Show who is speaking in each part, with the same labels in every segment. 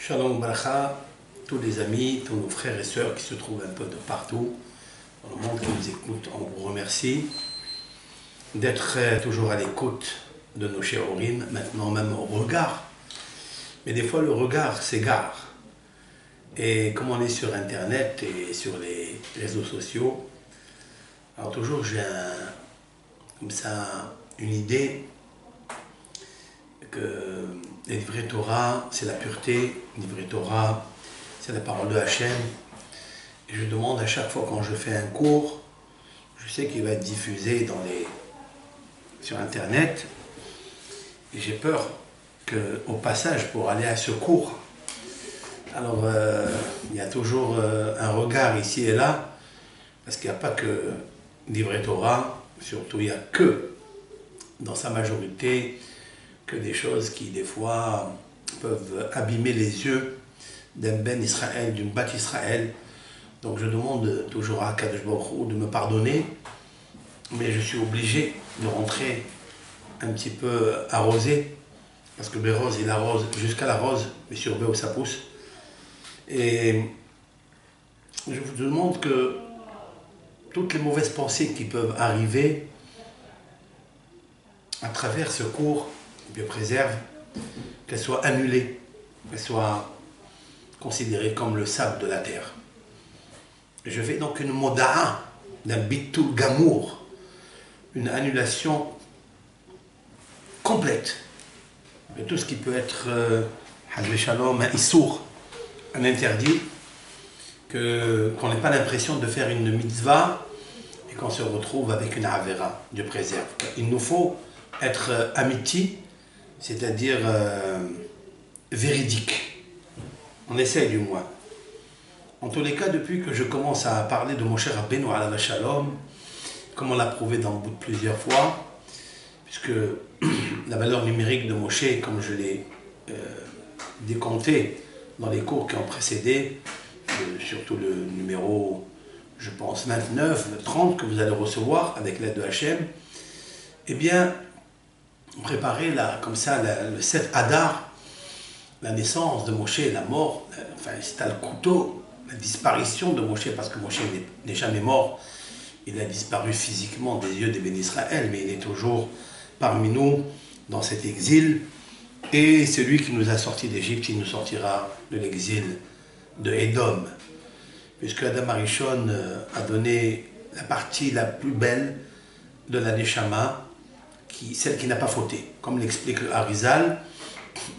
Speaker 1: Shalom Bracha, tous les amis, tous nos frères et sœurs qui se trouvent un peu de partout dans le monde qui nous écoutent, on vous remercie d'être toujours à l'écoute de nos shiurim, maintenant même au regard. Mais des fois le regard s'égare. Et comme on est sur internet et sur les réseaux sociaux, alors toujours j'ai comme ça une idée que les livrets Torah, c'est la pureté, les livrets Torah, c'est la parole de Hachem. Et je demande à chaque fois quand je fais un cours, je sais qu'il va être diffusé sur internet, et j'ai peur qu'au passage, pour aller à ce cours, alors il y a toujours un regard ici et là, parce qu'il n'y a pas que livrets Torah, surtout il n'y a que, dans sa majorité, que des choses qui, des fois, peuvent abîmer les yeux d'un ben Israël, d'une bat Israël. Donc je demande toujours à Kadosh Baruch Hu de me pardonner, mais je suis obligé de rentrer un petit peu arrosé, parce que Bérose, il arrose jusqu'à la rose, mais sur B où ça pousse. Et je vous demande que toutes les mauvaises pensées qui peuvent arriver à travers ce cours, Dieu préserve, qu'elles soient annulées, qu'elles soient considérées comme le sable de la terre. Je fais donc une moda'a d'un bitul gamour, une annulation complète de tout ce qui peut être hazve shalom, un issour, un interdit, qu'on n'ait pas l'impression de faire une mitzvah et qu'on se retrouve avec une avera. Dieu préserve. Il nous faut être amiti, c'est-à-dire véridique. On essaye du moins. En tous les cas, depuis que je commence à parler de Moshe Rabbeinu alav shalom, comme on l'a prouvé dans le bout de plusieurs fois, puisque la valeur numérique de Moshe, comme je l'ai décompté dans les cours qui ont précédé, surtout le numéro, je pense, 29, 30 que vous allez recevoir avec l'aide de Hachem, eh bien, préparer comme ça le 7 Adar, la naissance de Moshe, la mort, enfin c'était le couteau, la disparition de Moshe, parce que Moshe n'est jamais mort, il a disparu physiquement des yeux des bénis Israël, mais il est toujours parmi nous dans cet exil, et c'est lui qui nous a sortis d'Égypte, il nous sortira de l'exil de Édom, puisque Adam Arishon a donné la partie la plus belle de la Neshama, celle qui n'a pas fauté, comme l'explique le Harizal,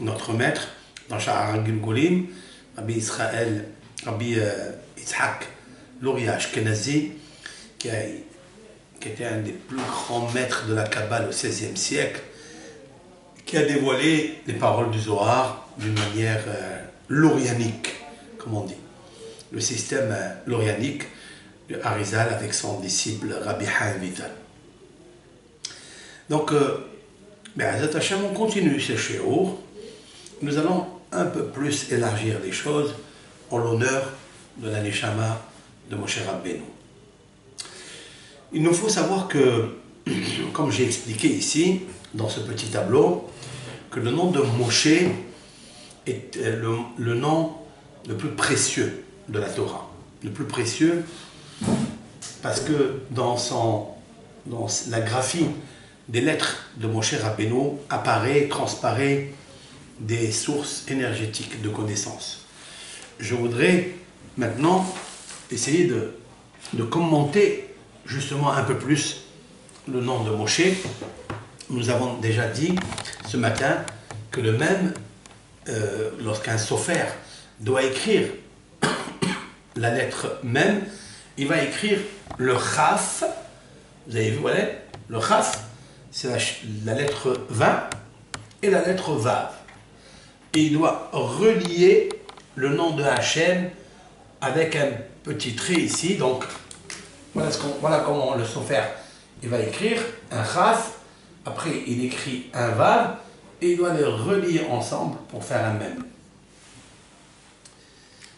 Speaker 1: notre maître, dans Sha'ar Gilgulim, Rabbi Israël, Rabbi Yitzhak Luria Ashkenazi, qui était un des plus grands maîtres de la Kabbale au XVIe siècle, qui a dévoilé les paroles du Zohar d'une manière lorianique, comme on dit. Le système lorianique, le Harizal avec son disciple Rabbi Chaim Vital. Donc, on continue ces shiur. Nous allons un peu plus élargir les choses en l'honneur de la Neshama de Moshe Rabbeinu. Il nous faut savoir que, comme j'ai expliqué ici, dans ce petit tableau, que le nom de Moshe est le nom le plus précieux de la Torah. Le plus précieux parce que dans la graphie des lettres de Moshe Rabbeinu transparaît des sources énergétiques de connaissances. Je voudrais maintenant essayer de commenter justement un peu plus le nom de Moshe. Nous avons déjà dit ce matin que le même, lorsqu'un sofer doit écrire la lettre même, il va écrire le chaf. Vous avez vu, voilà, le chaf, c'est la lettre 20 et la lettre vav. Et il doit relier le nom de Hachem avec un petit trait ici. Donc, voilà comment le sofer il va écrire un chaf. Après, il écrit un vav et il doit les relier ensemble pour faire un même.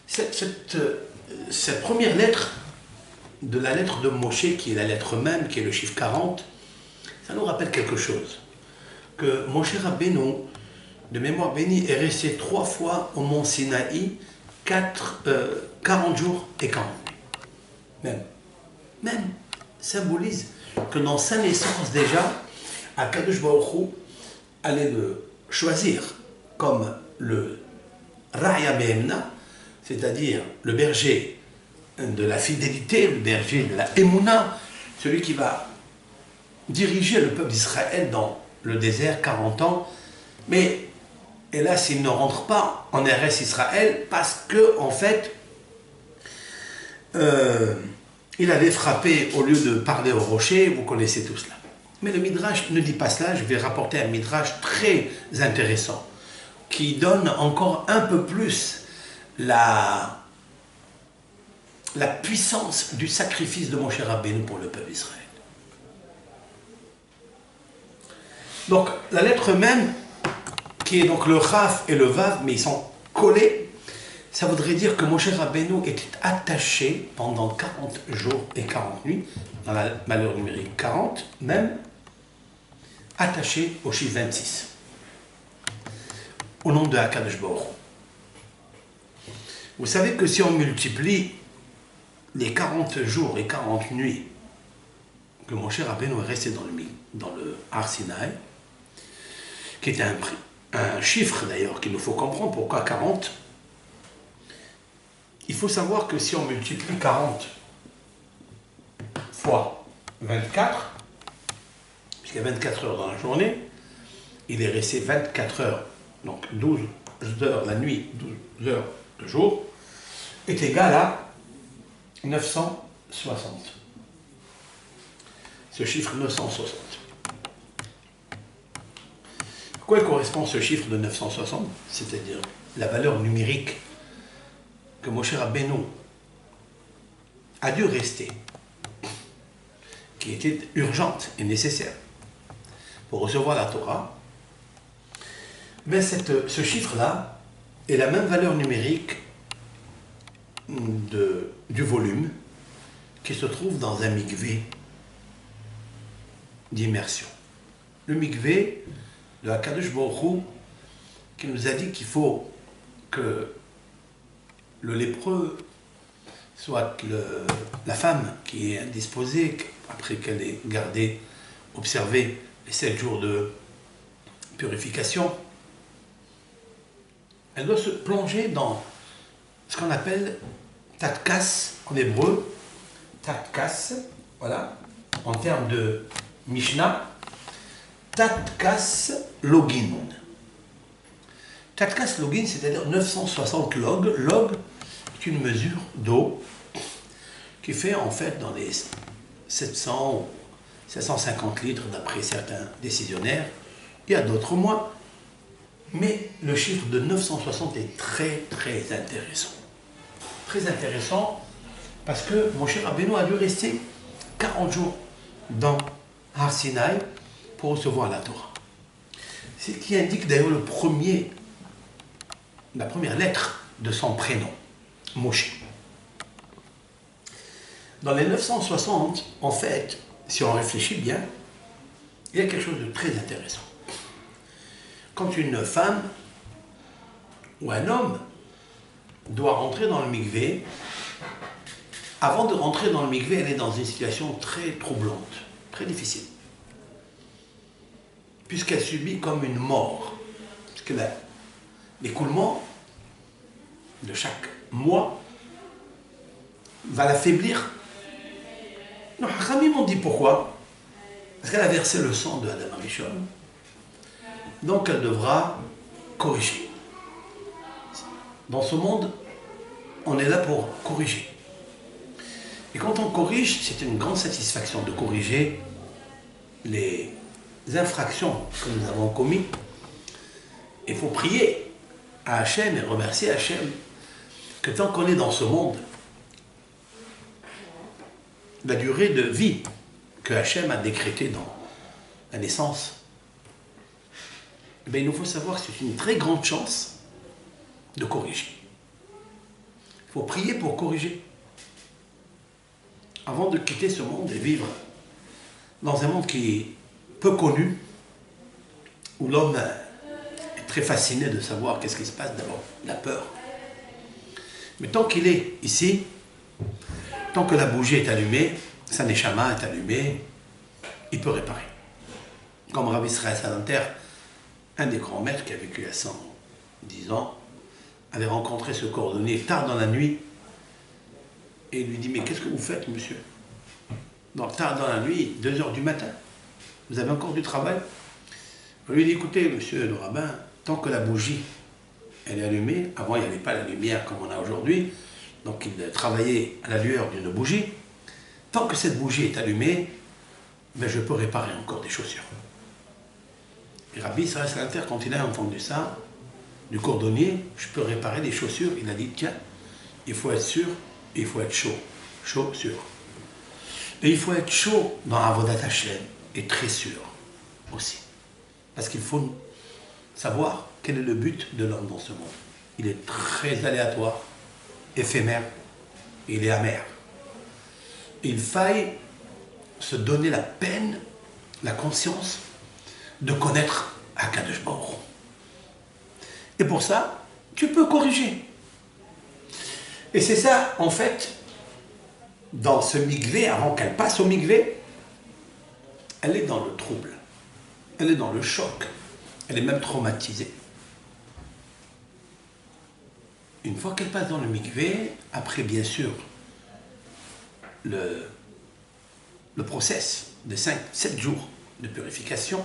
Speaker 1: Cette première lettre de la lettre de Moshe, qui est la lettre même, qui est le chiffre 40, ça nous rappelle quelque chose. Que Moshe Rabbeinu, de mémoire bénie, est resté 3 fois au mont Sinaï, 40 jours et 40 nuits. Même symbolise que dans sa naissance déjà, Akadosh Baruch Hu allait le choisir comme le Raya Behemna, c'est-à-dire le berger de la fidélité, le berger de la Emouna, celui qui va diriger le peuple d'Israël dans le désert 40 ans. Mais hélas, il ne rentre pas en RS Israël parce que, en fait, il avait frappé au lieu de parler au rocher, vous connaissez tout cela. Mais le Midrash ne dit pas cela, je vais rapporter un Midrash très intéressant qui donne encore un peu plus la puissance du sacrifice de Moshe Rabbeinu pour le peuple d'Israël. Donc la lettre même, qui est donc le Raf et le Vav, mais ils sont collés, ça voudrait dire que Moshe Rabbeinu était attaché pendant 40 jours et 40 nuits, dans la valeur numérique 40 même, attaché au chiffre 26, au nom de Akadosh Baruch Hu. Vous savez que si on multiplie les 40 jours et 40 nuits que Moshe Rabbeinu est resté dans le Har Sinaï, qui est un chiffre d'ailleurs qu'il nous faut comprendre, pourquoi 40. Il faut savoir que si on multiplie 40 fois 24, puisqu'il y a 24 heures dans la journée, il est resté 24 heures, donc 12 heures la nuit, 12 heures le jour, est égal à 960. Ce chiffre 960. À quoi il correspond ce chiffre de 960? C'est-à-dire la valeur numérique que Moshe Rabbeinu a dû rester, qui était urgente et nécessaire pour recevoir la Torah. Mais ce chiffre-là est la même valeur numérique du volume qui se trouve dans un mikvé d'immersion. Le mikvé de Akadosh Baruch Hu, qui nous a dit qu'il faut que le lépreux soit la femme qui est indisposée, après qu'elle ait gardé, observé les 7 jours de purification, elle doit se plonger dans ce qu'on appelle tatkas en hébreu, tatkas, voilà, en termes de Mishnah, tatkas login. Tatkas login, c'est-à-dire 960 log. Log est une mesure d'eau qui fait en fait dans les 700 ou 750 litres d'après certains décisionnaires. Il y a d'autres moins. Mais le chiffre de 960 est très très intéressant. Très intéressant parce que Moshe Rabbeinu a dû rester 40 jours dans Har Sinaï pour recevoir la Torah. C'est ce qui indique d'ailleurs la première lettre de son prénom, Moshe. Dans les 960, en fait, si on réfléchit bien, il y a quelque chose de très intéressant. Quand une femme ou un homme doit rentrer dans le mikvé, avant de rentrer dans le mikvé, elle est dans une situation très troublante, très difficile. Puisqu'elle subit comme une mort. Parce que l'écoulement de chaque mois va l'affaiblir. Non, Khamim m'ont dit pourquoi. Parce qu'elle a versé le sang de Adam Arishon. Donc elle devra corriger. Dans ce monde, on est là pour corriger. Et quand on corrige, c'est une grande satisfaction de corriger les infractions que nous avons commises. Il faut prier à Hachem et remercier Hachem que tant qu'on est dans ce monde, la durée de vie que Hachem a décrétée dans la naissance, il nous faut savoir que c'est une très grande chance de corriger. Il faut prier pour corriger. Avant de quitter ce monde et vivre dans un monde qui est peu connu, où l'homme est très fasciné de savoir qu'est-ce qui se passe d'abord, la peur. Mais tant qu'il est ici, tant que la bougie est allumée, sa neshama est allumée, il peut réparer. Comme Rabbi Israël Salanter, un des grands maîtres qui a vécu à 110 ans, avait rencontré ce cordonnier tard dans la nuit et il lui dit: mais qu'est-ce que vous faites, monsieur? Donc tard dans la nuit, 2 heures du matin, vous avez encore du travail? On lui dit: écoutez, monsieur le rabbin, tant que la bougie elle est allumée, avant il n'y avait pas la lumière comme on a aujourd'hui, donc il travaillait à la lueur d'une bougie, tant que cette bougie est allumée, ben je peux réparer encore des chaussures. Et Rabbi Israël Salanter, quand il a entendu ça, du cordonnier, je peux réparer des chaussures, il a dit: tiens, il faut être sûr, il faut être chaud. Chaud, sûr. Et il faut être chaud dans Avodat Hashem, et très sûr aussi. Parce qu'il faut savoir quel est le but de l'homme dans ce monde. Il est très aléatoire, éphémère, et il est amer. Il faille se donner la peine, la conscience de connaître Akadosh Baruch Hu. Et pour ça, tu peux corriger. Et c'est ça, en fait, dans ce migvé, avant qu'elle passe au migvé, elle est dans le trouble, elle est dans le choc, elle est même traumatisée. Une fois qu'elle passe dans le migvé, après bien sûr le process de 5-7 jours de purification,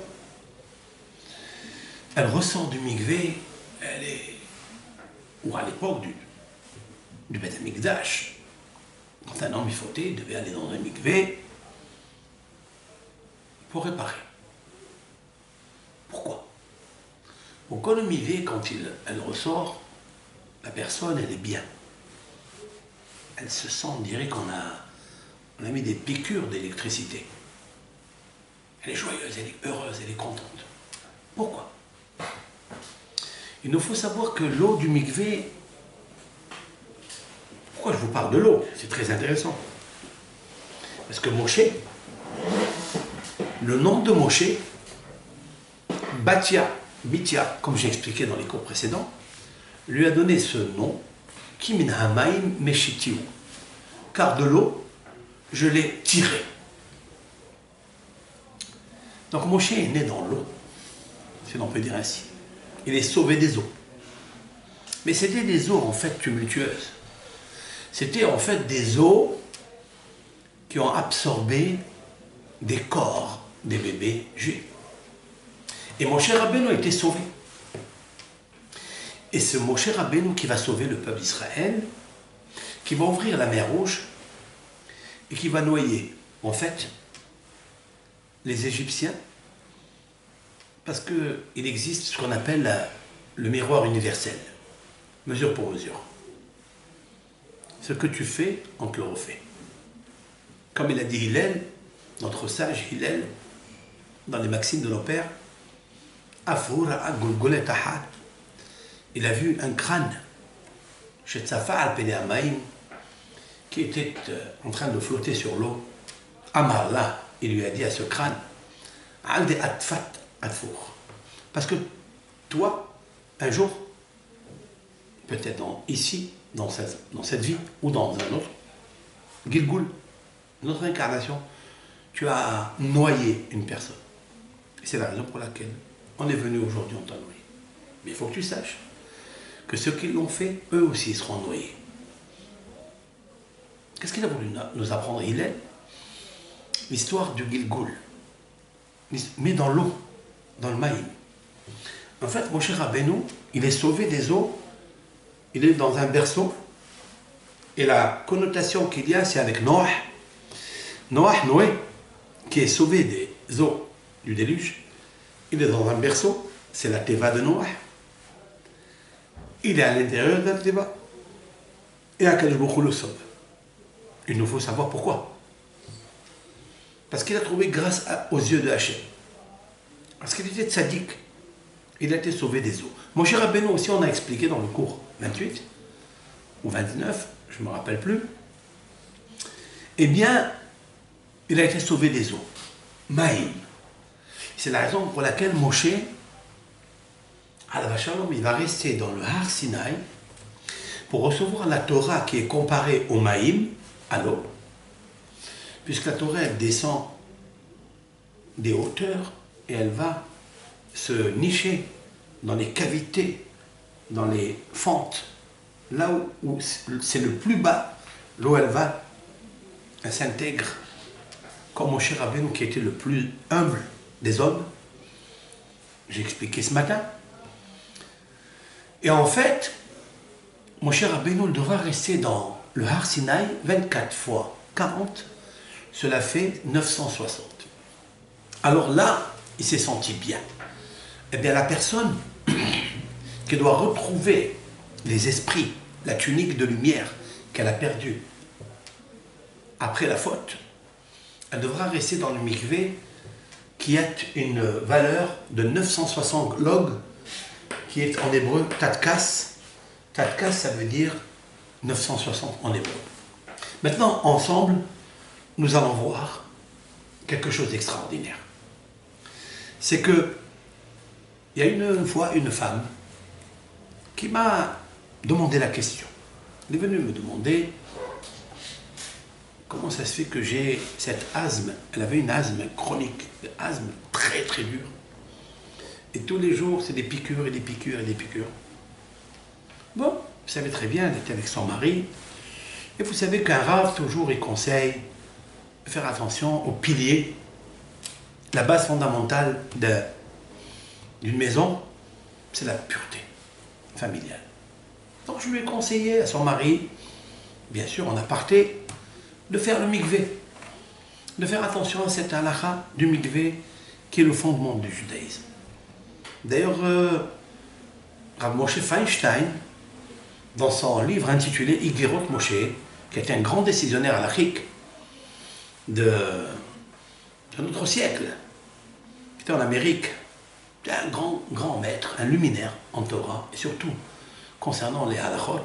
Speaker 1: elle ressort du migvé, elle est, ou à l'époque du Beth Amikdash, quand un homme fauté devait aller dans un migvé pour réparer. Pourquoi? Pourquoi le migvé, quand elle ressort, la personne, elle est bien. Elle se sent, on dirait qu'on a mis des piqûres d'électricité. Elle est joyeuse, elle est heureuse, elle est contente. Pourquoi? Il nous faut savoir que l'eau du mikvé, pourquoi je vous parle de l'eau? C'est très intéressant. Parce que Moshe, le nom de Moshe, Bitia, comme j'ai expliqué dans les cours précédents, lui a donné ce nom, Kimin Hamaim Meshitiu, car de l'eau, je l'ai tiré. Donc Moshe est né dans l'eau, si l'on peut dire ainsi. Il est sauvé des eaux. Mais c'était des eaux en fait tumultueuses. C'était en fait des eaux qui ont absorbé des corps des bébés juifs. Et Moshe Rabbeinu a été sauvé. Et c'est Moshe Rabbeinu qui va sauver le peuple d'Israël, qui va ouvrir la mer Rouge et qui va noyer, en fait, les Égyptiens, parce qu'il existe ce qu'on appelle le miroir universel, mesure pour mesure. Ce que tu fais, on te le refait. Comme il a dit Hillel, notre sage Hillel, dans les maximes de nos pères, il a vu un crâne chez Tsafa al-Penehamaim qui était en train de flotter sur l'eau. Amarla, il lui a dit à ce crâne, Alde atfat atfour. Parce que toi, un jour, peut-être ici, dans cette vie, ou dans un autre, Gilgul, une autre incarnation, tu as noyé une personne. Et c'est la raison pour laquelle on est venu aujourd'hui, on t'a noyé. Mais il faut que tu saches que ceux qui l'ont fait, eux aussi seront noyés. Qu'est-ce qu'il a voulu nous apprendre? Il est l'histoire du Gilgul, mais dans l'eau, dans le maïm. En fait, Moshe Rabbeinu, il est sauvé des eaux, il est dans un berceau, et la connotation qu'il y a, c'est avec Noé, Noé, qui est sauvé des eaux du déluge. Il est dans un berceau, c'est la Teva de Noé. Il est à l'intérieur de la Teva. Et Akadosh Baruch Hu le sauve. Il nous faut savoir pourquoi. Parce qu'il a trouvé grâce aux yeux de Hachem. Parce qu'il était tzaddik. Il a été sauvé des eaux. Moshe Rabbeinu aussi, on a expliqué dans le cours 28 ou 29, je ne me rappelle plus. Eh bien, il a été sauvé des eaux. Maïm. C'est la raison pour laquelle Moshe Alav Shalom, il va rester dans le Har Sinaï pour recevoir la Torah qui est comparée au Maïm, à l'eau, puisque la Torah elle descend des hauteurs et elle va se nicher dans les cavités, dans les fentes, là où c'est le plus bas, l'eau elle s'intègre, comme Moshe Rabbeinu qui était le plus humble des hommes. J'ai expliqué ce matin. Et en fait, Moshe Rabbeinu devra rester dans le Har Sinaï 24 fois 40, cela fait 960. Alors là, il s'est senti bien. Eh bien, la personne qui doit retrouver les esprits, la tunique de lumière qu'elle a perdue après la faute, elle devra rester dans le mikvé qui a une valeur de 960 log, qui est en hébreu tatkas. Tatkas, ça veut dire 960 en hébreu. Maintenant, ensemble, nous allons voir quelque chose d'extraordinaire. C'est que il y a une fois une femme qui m'a demandé la question. Elle est venue me demander comment ça se fait que j'ai cette asthme. Elle avait une asthme chronique, une asthme très très dure. Et tous les jours, c'est des piqûres et des piqûres et des piqûres. Bon, vous savez très bien, elle était avec son mari. Et vous savez qu'un rave, toujours, il conseille de faire attention aux piliers, la base fondamentale d'une maison, c'est la pureté familiale. Donc je lui ai conseillé à son mari, bien sûr en aparté, de faire le mikvé, de faire attention à cette halakha du mikvé qui est le fondement du judaïsme. D'ailleurs, Rav Moshe Feinstein, dans son livre intitulé Iggerot Moshe, qui est un grand décisionnaire halachique de notre siècle, qui était en Amérique, un grand maître, un luminaire en Torah, et surtout concernant les halachot,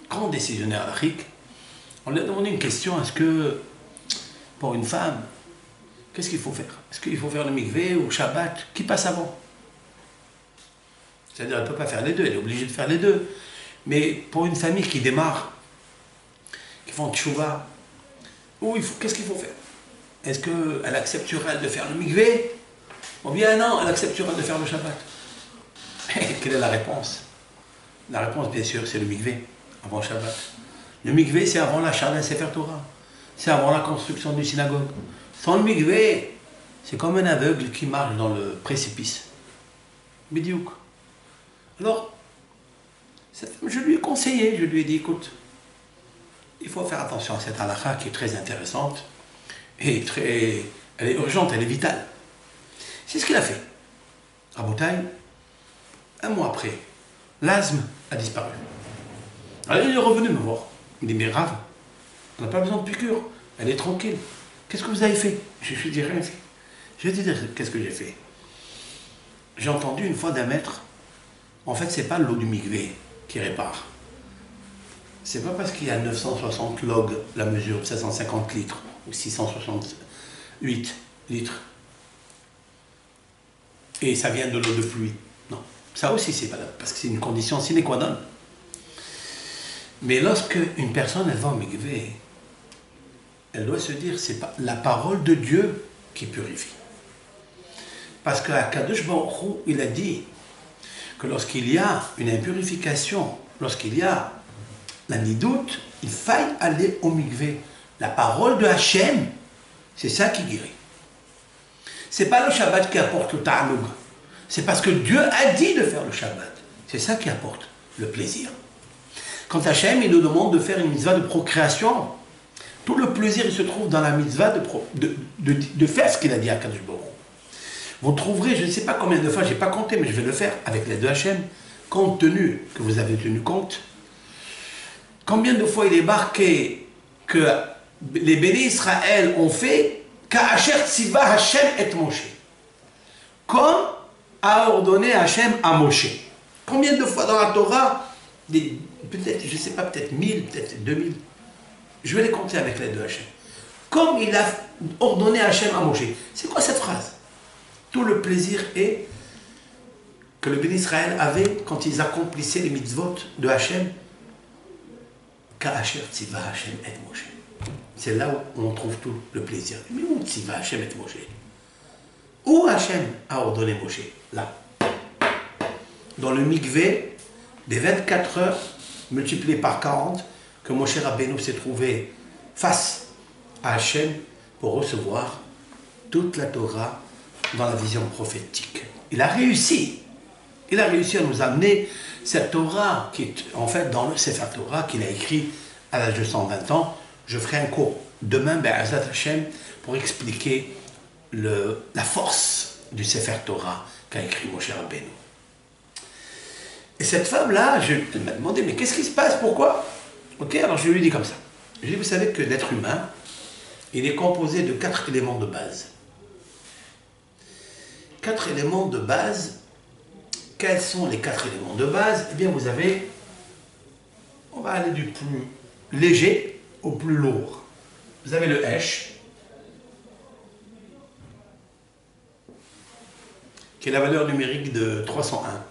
Speaker 1: grand décisionnaire halachique. On lui a demandé une question, est-ce que pour une femme, qu'est-ce qu'il faut faire? Est-ce qu'il faut faire le mikvé ou Shabbat? Qui passe avant? C'est-à-dire elle ne peut pas faire les deux, elle est obligée de faire les deux. Mais pour une famille qui démarre, qui font tchouva, qu'est-ce qu'il faut faire? Est-ce qu'elle acceptera de faire le mikvé? Ou bien non, elle acceptera de faire le Shabbat? Et quelle est la réponse? La réponse, bien sûr, c'est le mikvé, avant le Shabbat. Le mikvé, c'est avant l'achat d'un Sefer Torah. C'est avant la construction d'une synagogue. Sans le mikvé, c'est comme un aveugle qui marche dans le précipice. Bidiouk. Alors, je lui ai conseillé, je lui ai dit, écoute, il faut faire attention à cette halakha qui est très intéressante et elle est urgente, elle est vitale. C'est ce qu'il a fait. Rabotai, un mois après, l'asthme a disparu. Alors il est revenu me voir. Il dit, mais Rav, on n'a pas besoin de piqûre, elle est tranquille. Qu'est-ce que vous avez fait? Je lui ai dit, rien fait. Je lui ai dit, qu'est-ce que j'ai fait? J'ai entendu une fois d'un maître, en fait, c'est pas l'eau du mikvé qui répare. C'est pas parce qu'il y a 960 log, la mesure, 750 litres, ou 668 litres, et ça vient de l'eau de pluie. Non, ça aussi c'est valable, parce que c'est une condition sine qua non. Mais lorsque une personne, elle va au mikvé, elle doit se dire, c'est pas la parole de Dieu qui purifie. Parce qu'à Kadosh Baruch Hu, il a dit que lorsqu'il y a une impurification, lorsqu'il y a la nidoute, il faille aller au mikvé. La parole de Hachem, c'est ça qui guérit. C'est pas le Shabbat qui apporte le ta'aloug. C'est parce que Dieu a dit de faire le Shabbat. C'est ça qui apporte le plaisir. Quand Hachem, il nous demande de faire une mitzvah de procréation, tout le plaisir, il se trouve dans la mitzvah de faire ce qu'il a dit à Kadosh Baruch Hu. Vous trouverez, je ne sais pas combien de fois, je n'ai pas compté, mais je vais le faire avec l'aide de Hachem, compte tenu que vous avez tenu compte. Combien de fois il est marqué que les bénis Israël ont fait Ka'asher tziva Hachem et Moshe, comme a ordonné Hachem à Moshe. Combien de fois dans la Torah, peut-être, je ne sais pas, peut-être 1000, peut-être 2000, je vais les compter avec l'aide de Hachem. Comme il a ordonné Hachem à Moshe. C'est quoi cette phrase? Tout le plaisir est que le béni Israël avait quand ils accomplissaient les mitzvot de Hachem. Ka'asher tziva Hachem et Moshe. C'est là où on trouve tout le plaisir. Mais où tziva Hachem et Moshe? Où Hachem a ordonné Moshe? Là. Dans le mikvé des 24 heures multipliées par 40 que Moshe Rabbeinu s'est trouvé face à Hachem pour recevoir toute la Torah dans la vision prophétique. Il a réussi. Il a réussi à nous amener cette Torah qui est en fait dans le Sefer Torah qu'il a écrit à l'âge de 120 ans. Je ferai un cours demain, Be'ezrat Hashem, pour expliquer la force du Sefer Torah qu'a écrit Moshe Rabbeinu. Et cette femme-là, elle m'a demandé, mais qu'est-ce qui se passe? Pourquoi? Ok, alors je lui ai dit comme ça. Je lui ai dit, vous savez que l'être humain, il est composé de 4 éléments de base. 4 éléments de base. Quels sont les 4 éléments de base? Eh bien, vous avez, on va aller du plus léger au plus lourd. Vous avez le Hesh, qui est la valeur numérique de 301.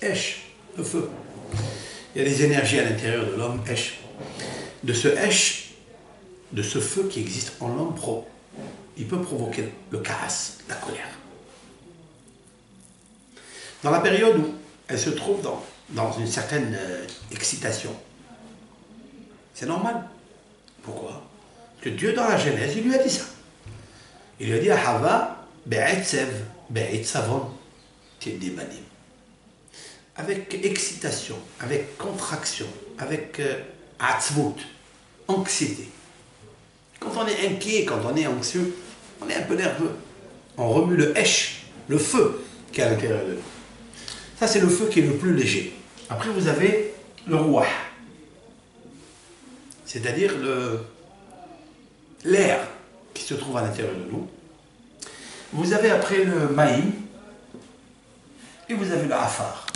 Speaker 1: Hesh, le feu. Il y a des énergies à l'intérieur de l'homme, Hesh. De ce Hesh, de ce feu qui existe en l'homme, il peut provoquer le kaas, la colère. Dans la période où elle se trouve dans une certaine excitation, c'est normal. Pourquoi? Parce que Dieu, dans la Genèse, il lui a dit ça. Il lui a dit à Hava, Be'etzev, Be'etzavon, Tiedibanim. Avec excitation, avec contraction, avec atzvut, anxiété. Quand on est inquiet, quand on est anxieux, on est un peu nerveux. On remue le Hesh, le feu qui est à l'intérieur de nous. Ça, c'est le feu qui est le plus léger. Après, vous avez le Ruach, c'est-à-dire l'air qui se trouve à l'intérieur de nous. Vous avez après le Maïm et vous avez le Afar.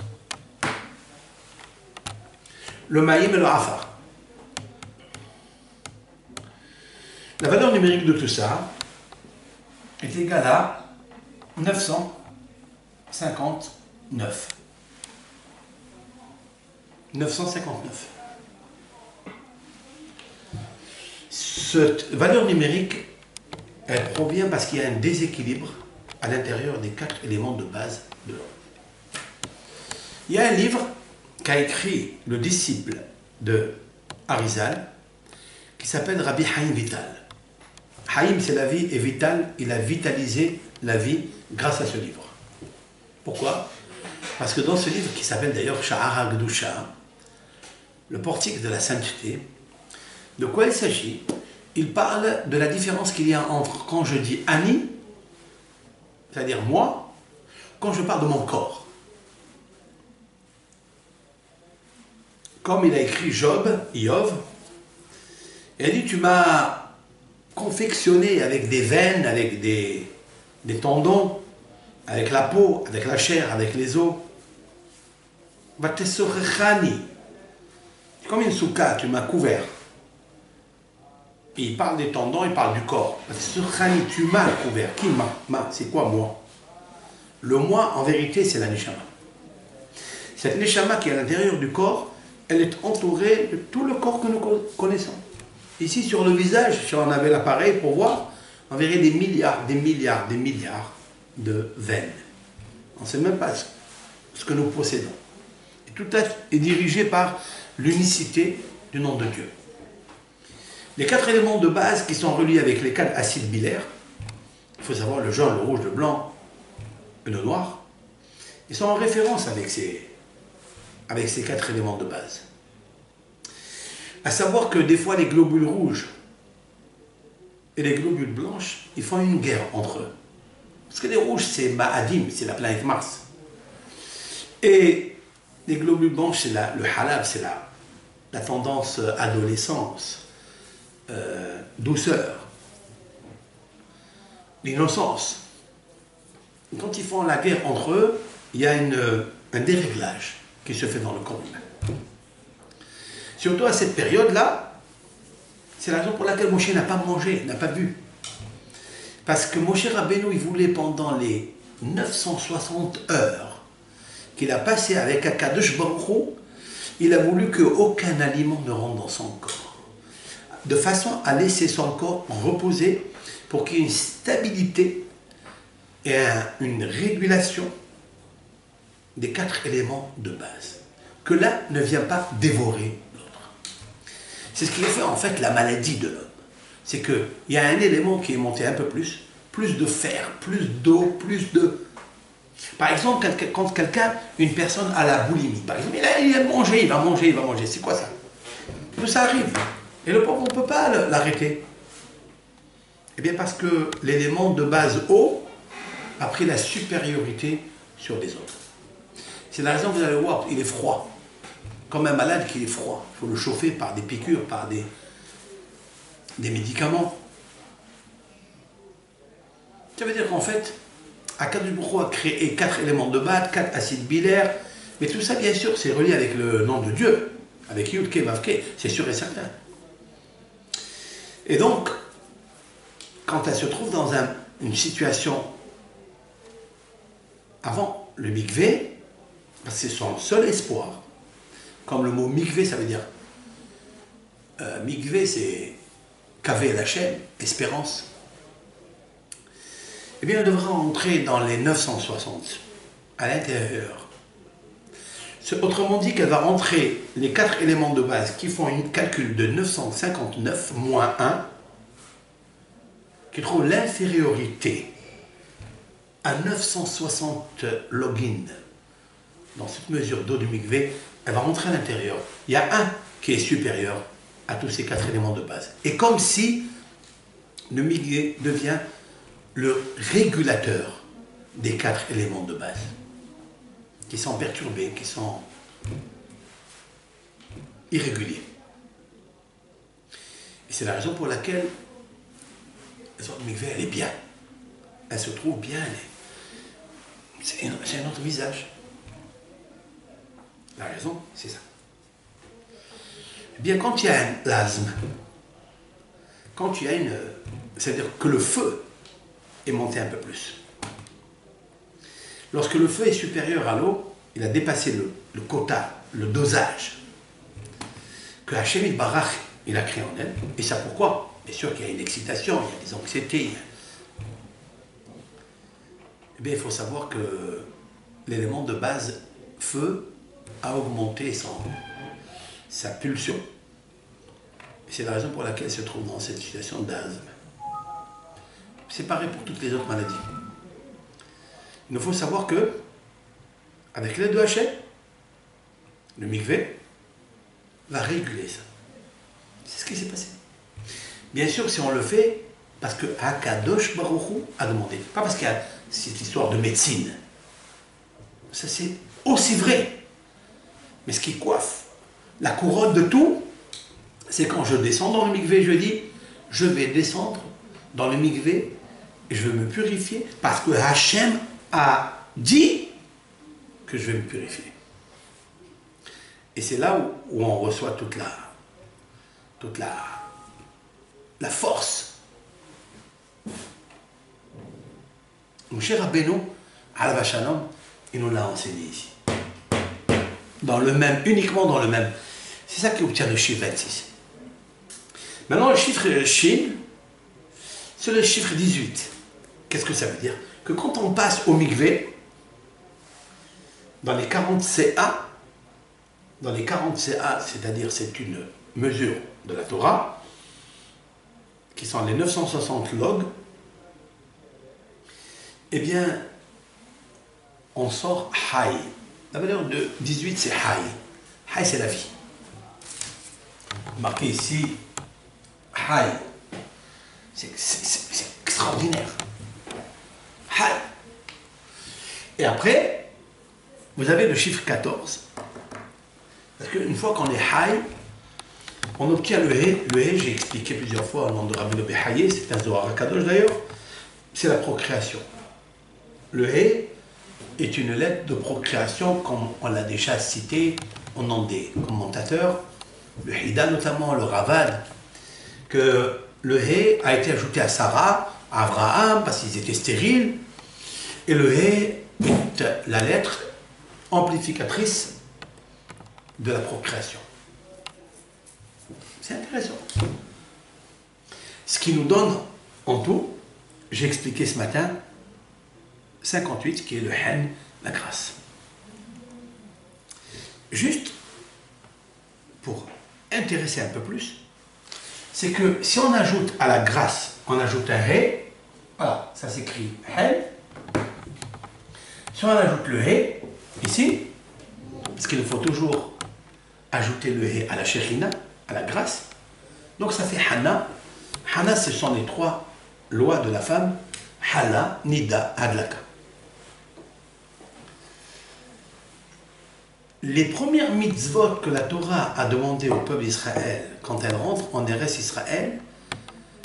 Speaker 1: Le Maïm et le Afar. La valeur numérique de tout ça est égale à 959. 959. Cette valeur numérique, elle provient parce qu'il y a un déséquilibre à l'intérieur des 4 éléments de base de l'homme. Il y a un livre qu'a écrit le disciple de Arizal qui s'appelle Rabbi Haïm Vital. Haïm, c'est la vie, et Vital, il a vitalisé la vie grâce à ce livre. Pourquoi? Parce que dans ce livre, qui s'appelle d'ailleurs Sha'ar HaGdusha, le portique de la sainteté, de quoi il s'agit? Il parle de la différence qu'il y a entre quand je dis Ani, c'est-à-dire moi, quand je parle de mon corps. Comme il a écrit Job, Iov, il a dit, tu m'as confectionné avec des veines, avec des tendons, avec la peau, avec la chair, avec les os. Comme une souka, tu m'as couvert. Et il parle des tendons, il parle du corps. Tu m'as couvert. Qui m'a? C'est quoi moi? Le moi, en vérité, c'est la neshama. Cette neshama qui est à l'intérieur du corps, elle est entourée de tout le corps que nous connaissons. Ici, sur le visage, si on avait l'appareil pour voir, on verrait des milliards de veines. On ne sait même pas ce que nous possédons. Et tout est dirigé par l'unicité du nom de Dieu. Les 4 éléments de base qui sont reliés avec les 4 acides bilaires, il faut savoir le jaune, le rouge, le blanc et le noir, ils sont en référence avec ces 4 éléments de base. À savoir que des fois les globules rouges et les globules blanches, ils font une guerre entre eux. Parce que les rouges, c'est Ma'adim, c'est la planète Mars. Et les globules blanches, c'est le halab, c'est la tendance adolescence, douceur, l'innocence. Quand ils font la guerre entre eux, il y a un déréglage qui se fait dans le corps humain. Surtout à cette période-là, c'est la raison pour laquelle Moshe n'a pas mangé, n'a pas bu. Parce que Moshe Rabbeinu, il voulait pendant les 960 heures qu'il a passé avec Akadosh Baruch Hu, il a voulu qu'aucun aliment ne rentre dans son corps, de façon à laisser son corps reposer pour qu'il y ait une stabilité et une régulation des 4 éléments de base, que l'un ne vient pas dévorer l'autre. C'est ce qui fait en fait la maladie de l'homme. C'est qu'il y a un élément qui est monté un peu plus de fer, plus d'eau, plus de... Par exemple, quand quelqu'un, une personne a la boulimie, par exemple, il va manger, c'est quoi ça? Ça arrive. Et le pauvre, on ne peut pas l'arrêter. Eh bien parce que l'élément de base eau a pris la supériorité sur les autres. C'est la raison que vous allez voir, il est froid. Comme un malade qui est froid. Il faut le chauffer par des piqûres, par des médicaments. Ça veut dire qu'en fait, Akadosh Baruch Hu a créé 4 éléments de base, 4 acides bilaires, mais tout ça, bien sûr, c'est relié avec le nom de Dieu, avec Yud Ke Vav Ke, c'est sûr et certain. Et donc, quand elle se trouve dans une situation avant le mikvé, parce que c'est son seul espoir, comme le mot mikvé, ça veut dire mikvé, c'est kavé Hachem, espérance. Eh bien, elle devra entrer dans les 960, à l'intérieur. Autrement dit qu'elle va rentrer les 4 éléments de base qui font un calcul de 959 moins 1, qui trouve l'infériorité à 960 login dans cette mesure d'eau du mikvé, elle va rentrer à l'intérieur. Il y a un qui est supérieur à tous ces 4 éléments de base. Et comme si le mikvé devient le régulateur des 4 éléments de base, qui sont perturbés, qui sont irréguliers. Et c'est la raison pour laquelle la mikvé, elle est bien. Elle se trouve bien. C'est un autre visage. La raison, c'est ça. Eh bien, quand il y a un plasme, quand il y a c'est-à-dire que le feu est monté un peu plus. Lorsque le feu est supérieur à l'eau, il a dépassé le quota, le dosage que Hachem Barach il a créé en elle. Et ça pourquoi? Bien sûr qu'il y a une excitation, il y a des anxiétés. Eh bien, il faut savoir que l'élément de base feu a augmenté sa pulsion. Et c'est la raison pour laquelle elle se trouve dans cette situation d'asthme. C'est pareil pour toutes les autres maladies. Il faut savoir que, avec l'aide de Hachem, le mikvé va réguler ça. C'est ce qui s'est passé. Bien sûr, si on le fait, parce que Akadosh Baruch Hu a demandé, pas parce qu'il y a cette histoire de médecine. Ça, c'est aussi vrai. Mais ce qui coiffe la couronne de tout, c'est quand je descends dans le mikvé, je dis, je vais descendre dans le mikvé et je vais me purifier parce que Hachem a dit que je vais me purifier. Et c'est là où on reçoit toute la force. Moshe Rabbeinu, Alav Shalom, il nous l'a enseigné ici. Uniquement dans le même. C'est ça qui obtient le chiffre 26. Maintenant, le chiffre Shin, c'est le chiffre 18. Qu'est-ce que ça veut dire? Que quand on passe au mikvé, dans les 40 CA, c'est-à-dire c'est une mesure de la Torah, qui sont les 960 logs, eh bien, on sort Hay. La valeur de 18, c'est Hay. Hay, c'est la vie. Marqué ici, Hay. C'est extraordinaire. Hay. Et après, vous avez le chiffre 14. Parce qu'une fois qu'on est Hay, on obtient le He. Le He, j'ai expliqué plusieurs fois au nom de Rabbi Behaye, c'est un Zohar Kadosh d'ailleurs, c'est la procréation. Le He est une lettre de procréation, comme on l'a déjà cité au nom des commentateurs, le Hida notamment, le Ravad, que le He a été ajouté à Sarah, à Abraham, parce qu'ils étaient stériles, et le He est la lettre amplificatrice de la procréation. C'est intéressant. Ce qui nous donne en tout, j'ai expliqué ce matin, 58 qui est le hen, la grâce. Juste pour intéresser un peu plus, c'est que si on ajoute à la grâce, on ajoute un hé, voilà, ça s'écrit hen. Si on ajoute le hé, ici, parce qu'il faut toujours ajouter le hé à la shekhinah, à la grâce, donc ça fait hana. Hana, ce sont les trois lois de la femme, hala, nida, adlaka. Les premières mitzvot que la Torah a demandé au peuple d'Israël quand elle rentre en Eretz Israël,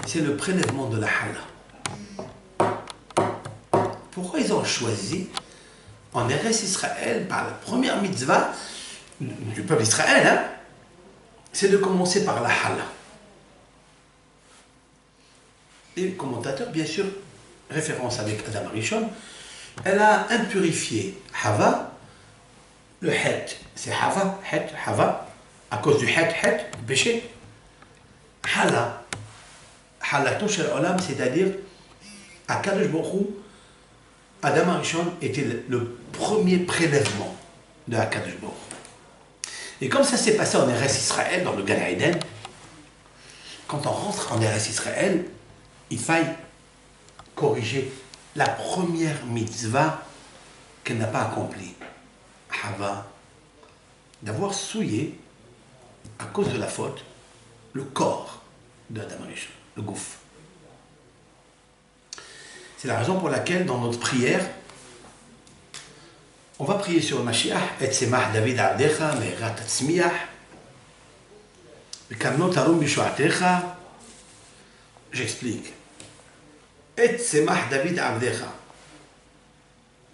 Speaker 1: c'est le prélèvement de la hala. Pourquoi ils ont choisi en Eretz Israël, par la première mitzvah du peuple d'Israël, hein, c'est de commencer par la hala. Les commentateurs, bien sûr, référence avec Adam Rishon, elle a impurifié Hava. Le het, c'est Hava, het, Hava, à cause du het, péché. Hala, Halato shel olam, c'est-à-dire, à Kadosh Baruch Hu, Adam Arishon était le premier prélèvement de Akadosh Baruch Hu. Et comme ça s'est passé en Eretz Israël, dans le Gan Eden, quand on rentre en Eretz Israël, il faille corriger la première mitzvah qu'elle n'a pas accomplie. Hava, d'avoir souillé, à cause de la faute, le corps de Adam Arishon, le gouffre. C'est la raison pour laquelle, dans notre prière, on va prier sur le Mashiach, et semach David Abdecha, me'erat tzmiach, v'kamno tarum bishuatecha. J'explique. Et semach David Abdecha,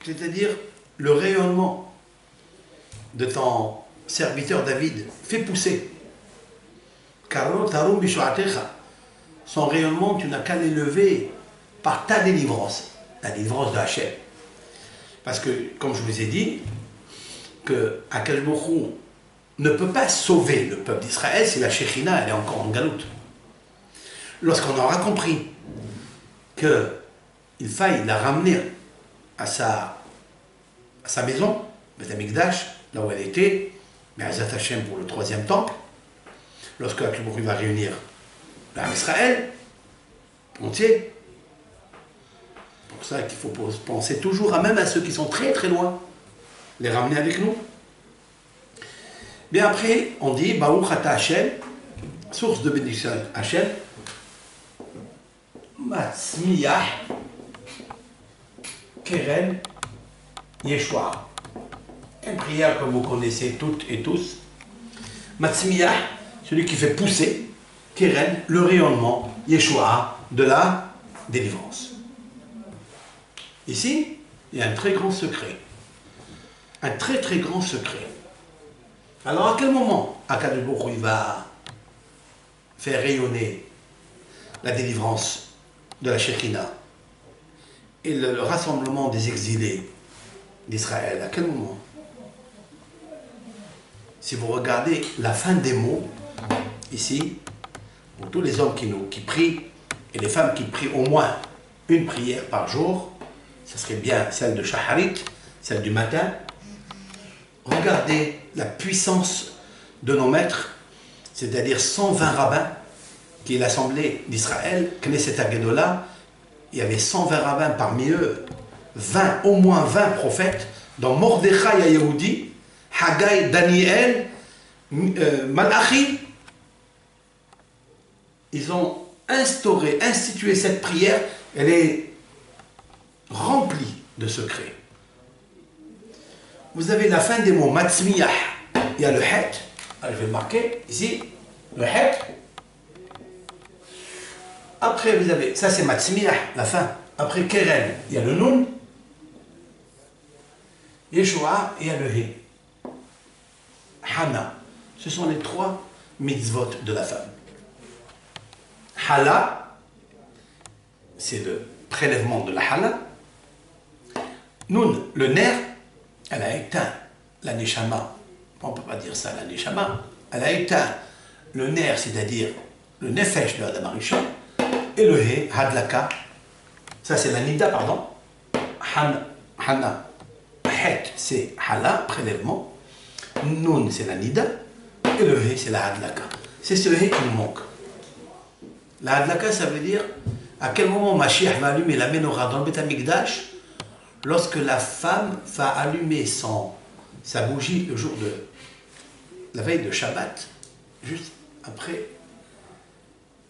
Speaker 1: c'est-à-dire le rayonnement de ton serviteur David fait pousser. Kamno tarum bishuatecha, son rayonnement, tu n'as qu'à l'élever par ta délivrance, la délivrance de Hachem. Parce que, comme je vous ai dit, que Akadosh Baruch Hu ne peut pas sauver le peuple d'Israël si la Shekhinah elle est encore en galoute. Lorsqu'on aura compris qu'il faille la ramener à sa maison, Beth Amikdash, là où elle était, mais Azat Hachem pour le 3e temple, lorsque Akadosh Baruch Hu va réunir l'Israël entier. C'est pour ça qu'il faut penser toujours même à ceux qui sont très très loin, les ramener avec nous. Bien après, on dit Baruch Ata Hashem, source de bénédiction Hashem, Matzmiyah, Keren, Yeshua. Une prière que vous connaissez toutes et tous. Matzmiyah, celui qui fait pousser, Keren, le rayonnement, Yeshua, de la délivrance. Ici, il y a un très grand secret. Un très très grand secret. Alors à quel moment Akadosh Baruch Hu va faire rayonner la délivrance de la Shekhinah et le rassemblement des exilés d'Israël? À quel moment? Si vous regardez la fin des mots, ici, pour tous les hommes qui prient et les femmes qui prient au moins une prière par jour, ce serait bien celle de Shaharit, celle du matin. Regardez la puissance de nos maîtres, c'est-à-dire 120 rabbins, qui est l'assemblée d'Israël, Knesset Hagedolah. Il y avait 120 rabbins, parmi eux, au moins 20 prophètes, dont Mordechai Yehudi, Haggai, Daniel, Malachi. Ils ont institué cette prière, elle est remplie de secrets. Vous avez la fin des mots Matzmiyah, il y a le het, je vais le marquer ici, le het. Après vous avez, ça c'est Matzmiyah, la fin. Après Keren, il y a le Nun. Yeshua, il y a le He. Hana, ce sont les 3 mitzvot de la femme. Hala, c'est le prélèvement de la hala. Nun, le nerf, elle a éteint la neshama, on ne peut pas dire ça, la neshama, elle a éteint le nerf, c'est-à-dire le nefesh de Adam Arishon, et le he, hadlaka, ça c'est la nida, pardon, hana, het c'est hala, prélèvement, nun c'est la nida, et le he c'est la hadlaka. C'est ce he qui nous manque. La hadlaka, ça veut dire à quel moment Mashiach va allumer la menorah dans le Beth Amikdash, lorsque la femme va allumer sa bougie le jour de la veille de Shabbat, juste après,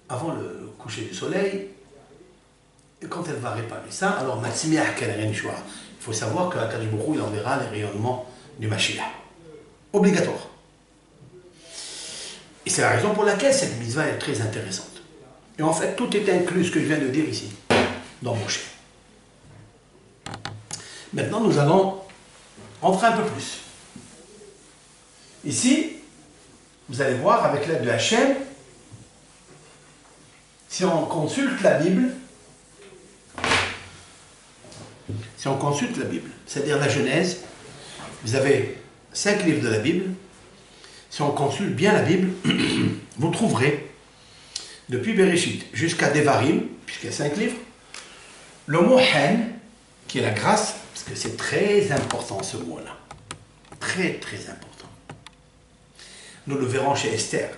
Speaker 1: avant le coucher du soleil, et quand elle va réparer ça, alors Matzimiach Keren Shua. Il faut savoir que Akadosh Baruch Hu, il enverra les rayonnements du Mashiach. Obligatoire. Et c'est la raison pour laquelle cette mitzvah est très intéressante. Et en fait, tout est inclus, ce que je viens de dire ici, dans Moshe. Maintenant, nous allons entrer un peu plus. Ici, vous allez voir, avec l'aide de Hachem, si on consulte la Bible, c'est-à-dire la Genèse, vous avez 5 livres de la Bible. Si on consulte bien la Bible, vous trouverez, depuis Bereshit jusqu'à Devarim, puisqu'il y a 5 livres, le mot hen, qui est la grâce, parce que c'est très important ce mot-là. Très, très important. Nous le verrons chez Esther.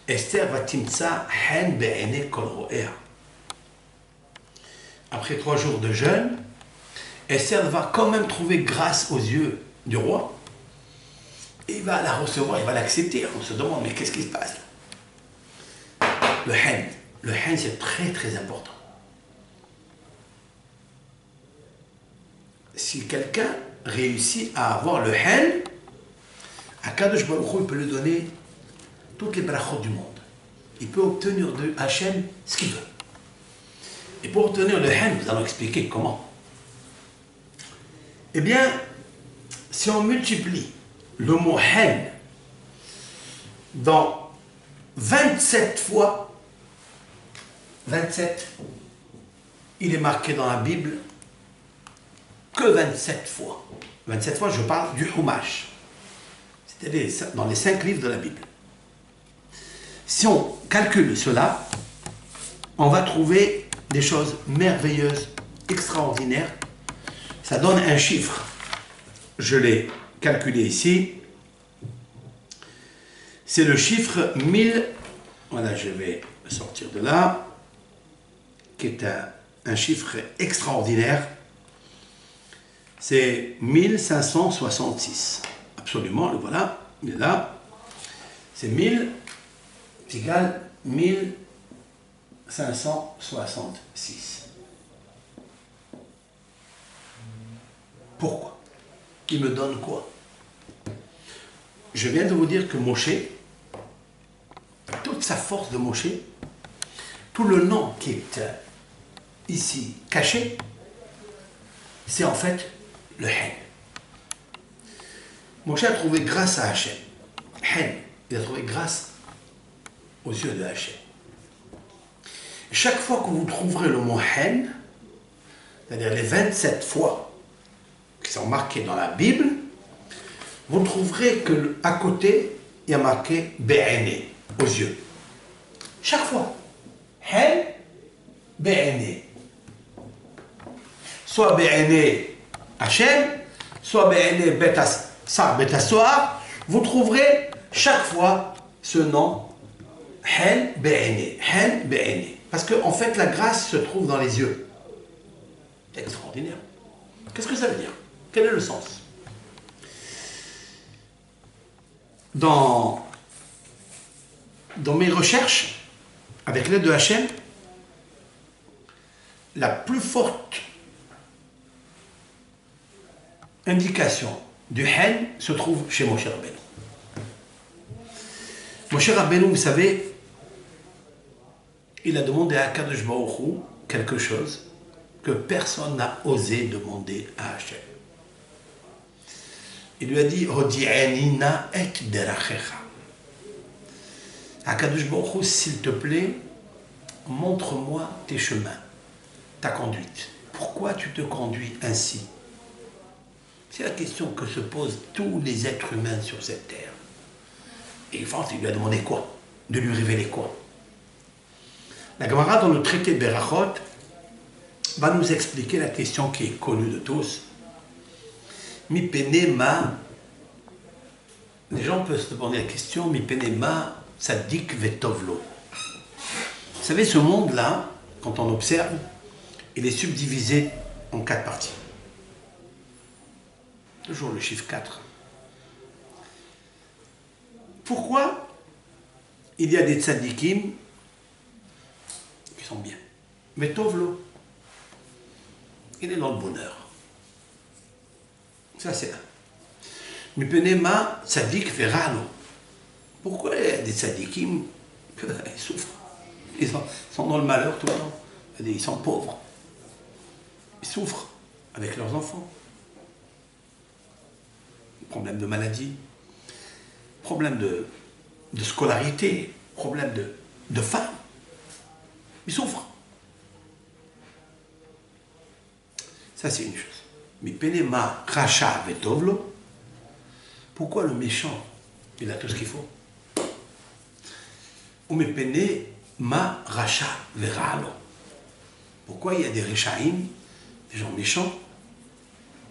Speaker 1: Esther va timtsa hen be'ene kol ro'ea. Après 3 jours de jeûne, Esther va quand même trouver grâce aux yeux du roi. Et il va la recevoir, il va l'accepter. On se demande, mais qu'est-ce qui se passe là? Le hen, c'est très très important. Si quelqu'un réussit à avoir le hen, Akadosh Baruch Hu, il peut lui donner toutes les brachot du monde. Il peut obtenir de Hachem ce qu'il veut. Et pour obtenir le hen, nous allons expliquer comment. Eh bien, si on multiplie le mot hen dans 27 fois, 27, il est marqué dans la Bible que 27 fois. 27 fois, je parle du Chumash, c'est-à-dire dans les 5 livres de la Bible. Si on calcule cela, on va trouver des choses merveilleuses, extraordinaires. Ça donne un chiffre. Je l'ai calculé ici. C'est le chiffre 1000. Voilà, je vais sortir de là. Qui est un chiffre extraordinaire. C'est 1566. Absolument, le voilà. Il est là. C'est 1000 égale 1566. Pourquoi? Il me donne quoi? Je viens de vous dire que Moshe, toute sa force de Moshe, tout le nom qui est ici caché, c'est en fait le hen. Moshe a trouvé grâce à Hachem. Hen, il a trouvé grâce aux yeux de Hachem. Chaque fois que vous trouverez le mot hen, c'est-à-dire les 27 fois qui sont marqués dans la Bible, vous trouverez qu'à côté, il y a marqué be'ene, aux yeux. Chaque fois. Hen, be'ene. Soit be'ene Hachem, soit be'ene Sar Betasoar, vous trouverez chaque fois ce nom hen, be'ene. Hen, be'ene. Parce qu'en fait, la grâce se trouve dans les yeux. C'est extraordinaire. Qu'est-ce que ça veut dire? Quel est le sens? Dans mes recherches, avec l'aide de Hachem, la plus forte indication du hen se trouve chez Moshe Rabbeinu. Moshe Rabbeinu, vous savez, il a demandé à Akadosh Baruch Hu quelque chose que personne n'a osé demander à Hachem. Il lui a dit Hodi'anina et derachecha. Akadosh Baruch Hu, s'il te plaît, montre-moi tes chemins, ta conduite. Pourquoi tu te conduis ainsi? C'est la question que se posent tous les êtres humains sur cette terre. Et il lui a demandé quoi? De lui révéler quoi? La Gemara, dans le traité de Berachot, va nous expliquer la question qui est connue de tous. Mi pene ma. Les gens peuvent se demander la question, mi pene ma tzadik vetovlo. Vous savez, ce monde-là, quand on observe, il est subdivisé en 4 parties. Toujours le chiffre 4. Pourquoi il y a des tzadikim qui sont bien? Mais tovlo, il est dans le bonheur. Ça, c'est un. Mais penema tzadik verano. Pourquoi il y a des tzadikim qui souffrent? Ils sont dans le malheur tout le temps. Ils sont pauvres. Ils souffrent avec leurs enfants. Problème de maladie, problème de scolarité, problème de faim. Ils souffrent. Ça, c'est une chose. Mais penema racha vetovlo. Pourquoi le méchant, il a tout ce qu'il faut? Ou me pene ma racha veralo. Pourquoi il y a des rechaïm, des gens méchants,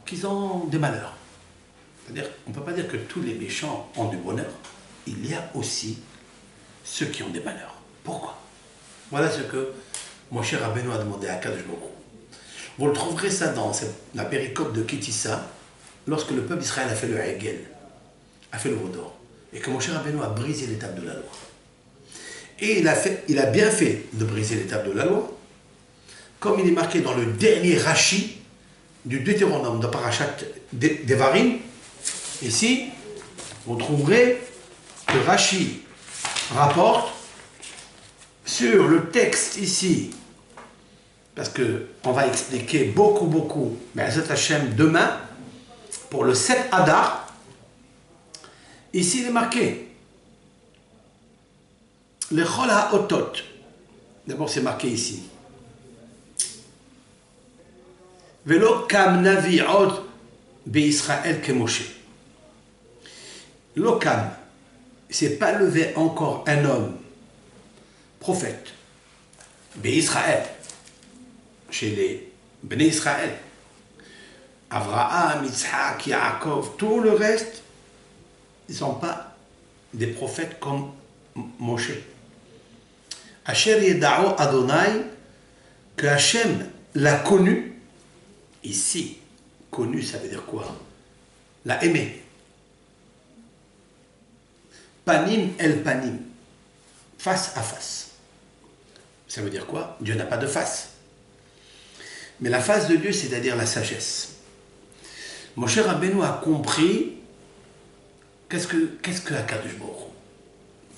Speaker 1: qui ont des malheurs? C'est-à-dire, on ne peut pas dire que tous les méchants ont du bonheur. Il y a aussi ceux qui ont des malheurs. Pourquoi? Voilà ce que Moshe Rabbeinu a demandé à Kadosh Baruch Hu. Vous le trouverez ça dans la péricope de Kitissa, lorsque le peuple d'Israël a fait le Hegel, a fait le Vaudor, et que Moshe Rabbeinu a brisé l'étape de la loi. Et il a bien fait de briser l'étape de la loi, comme il est marqué dans le dernier Rashi du Deutéronome de Parashat Devarim. Ici, vous trouverez que Rashi rapporte sur le texte ici, parce qu'on va expliquer beaucoup, mais Azat Hashem demain, pour le 7 Adar. Ici, il est marqué le Chol HaOtot. D'abord, c'est marqué ici. Velo kam navi od be'Israël ke Moshe. L'Okam, c'est pas levé encore un homme, prophète, Israël, chez les Bnei Israël, Avraham, Yitzhak, Yaakov, tout le reste, ils ne sont pas des prophètes comme Moshe. Asher Yedao Adonai, que Hachem l'a connu, ici, connu, ça veut dire quoi? L'a aimé. Panim el panim, face à face. Ça veut dire quoi? Dieu n'a pas de face. Mais la face de Dieu, c'est-à-dire la sagesse. Moshe Rabbeinu a compris qu'est-ce que Akadosh Baruch Hu.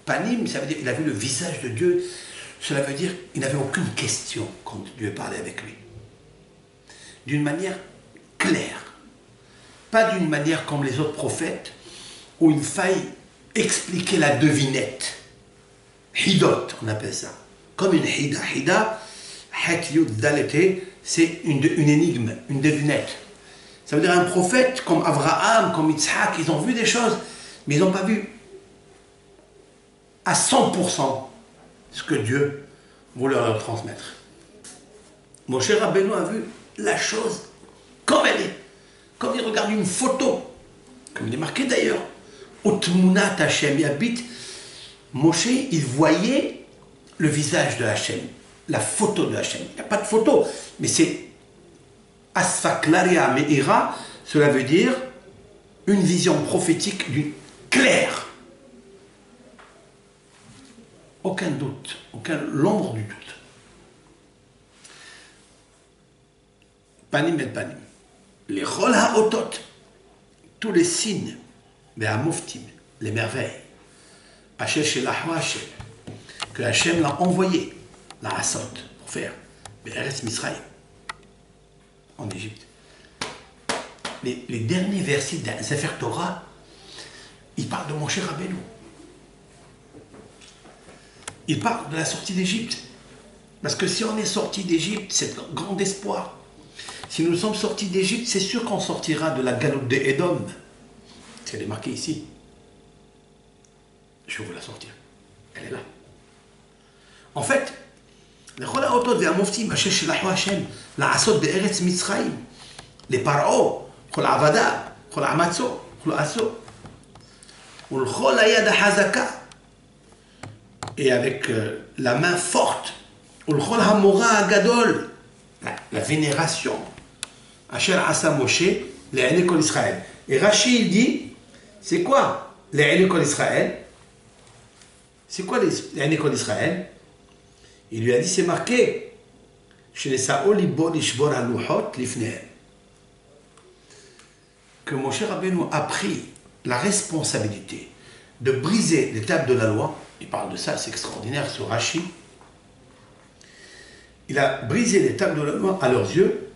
Speaker 1: Panim, ça veut dire qu'il a vu le visage de Dieu. Cela veut dire qu'il n'avait aucune question quand Dieu parlait avec lui. D'une manière claire. Pas d'une manière comme les autres prophètes, où il faille expliquer la devinette. Hidot, on appelle ça. Comme une hida. Hida, het yud dalete, c'est une énigme, une devinette. Ça veut dire un prophète comme Avraham, comme Yitzhak, ils ont vu des choses, mais ils n'ont pas vu à 100% ce que Dieu voulait leur transmettre. Moshe Rabbeinu a vu la chose comme elle est. Comme il regarde une photo, comme il est marqué d'ailleurs, Utmunat Hashem Yabit, Moshe, il voyait le visage de Hashem, la photo de Hashem. Il n'y a pas de photo, mais c'est Asfaklaria Meira, cela veut dire une vision prophétique d'une claire. Aucun doute, l'ombre du doute. Panim et panim. Les Chol HaOtot, tous les signes, les merveilles, que Hachem l'a envoyé, la Hassot, pour faire Be'eretz Misraïm, en Égypte. Les derniers versets d'un Sefer Torah, ils parlent de Moshe Rabbeinu. Ils parlent de la sortie d'Égypte. Parce que si on est sorti d'Égypte, c'est un grand espoir. Si nous sommes sortis d'Égypte, c'est sûr qu'on sortira de la galoute de Édom. C'est marqué ici. Je vais vous la sortir. Elle est là. En fait, les paro, et avec la main forte, la vénération, et Rachid dit, c'est quoi les Israël? C'est quoi les d'Israël? Il lui a dit, c'est marqué que Moshe Rabbeinu a pris la responsabilité de briser les tables de la loi. Il parle de ça, c'est extraordinaire, ce Rashi. Il a brisé les tables de la loi à leurs yeux.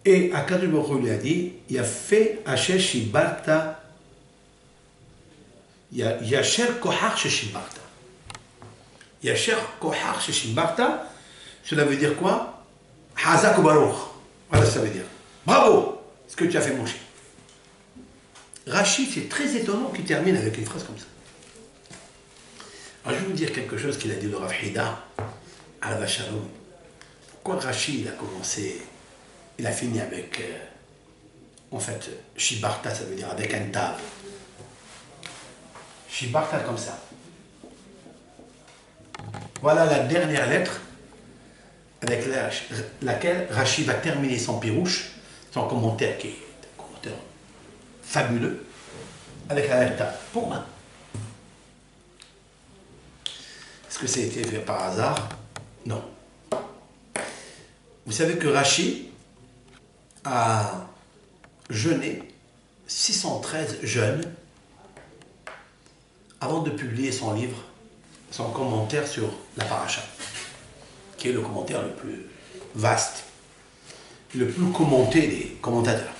Speaker 1: Et Akadosh Baruch Hu lui a dit, il a fait Asher Shibarta, Yasher Kohar Sheshibarta. Yasher Kohar Sheshibarta, cela veut dire quoi? Hazak Baruch. Voilà ce que ça veut dire. Bravo, ce que tu as fait, Moshe. Rashi, c'est très étonnant qu'il termine avec une phrase comme ça. Alors, je vais vous dire quelque chose qu'il a dit le Rav Hida à la Shalom. Pourquoi Rashi, il a commencé, il a fini avec, en fait, Shibarta, ça veut dire avec un tav. Shibarta comme ça. Voilà la dernière lettre avec laquelle Rashi va terminer son pirouche, son commentaire qui est un commentaire fabuleux, avec la lettre tav. Pourquoi? Est-ce que ça a été fait par hasard? Non. Vous savez que Rashi a jeûné 613 jeûnes avant de publier son livre, son commentaire sur la paracha, qui est le commentaire le plus vaste, le plus commenté des commentateurs.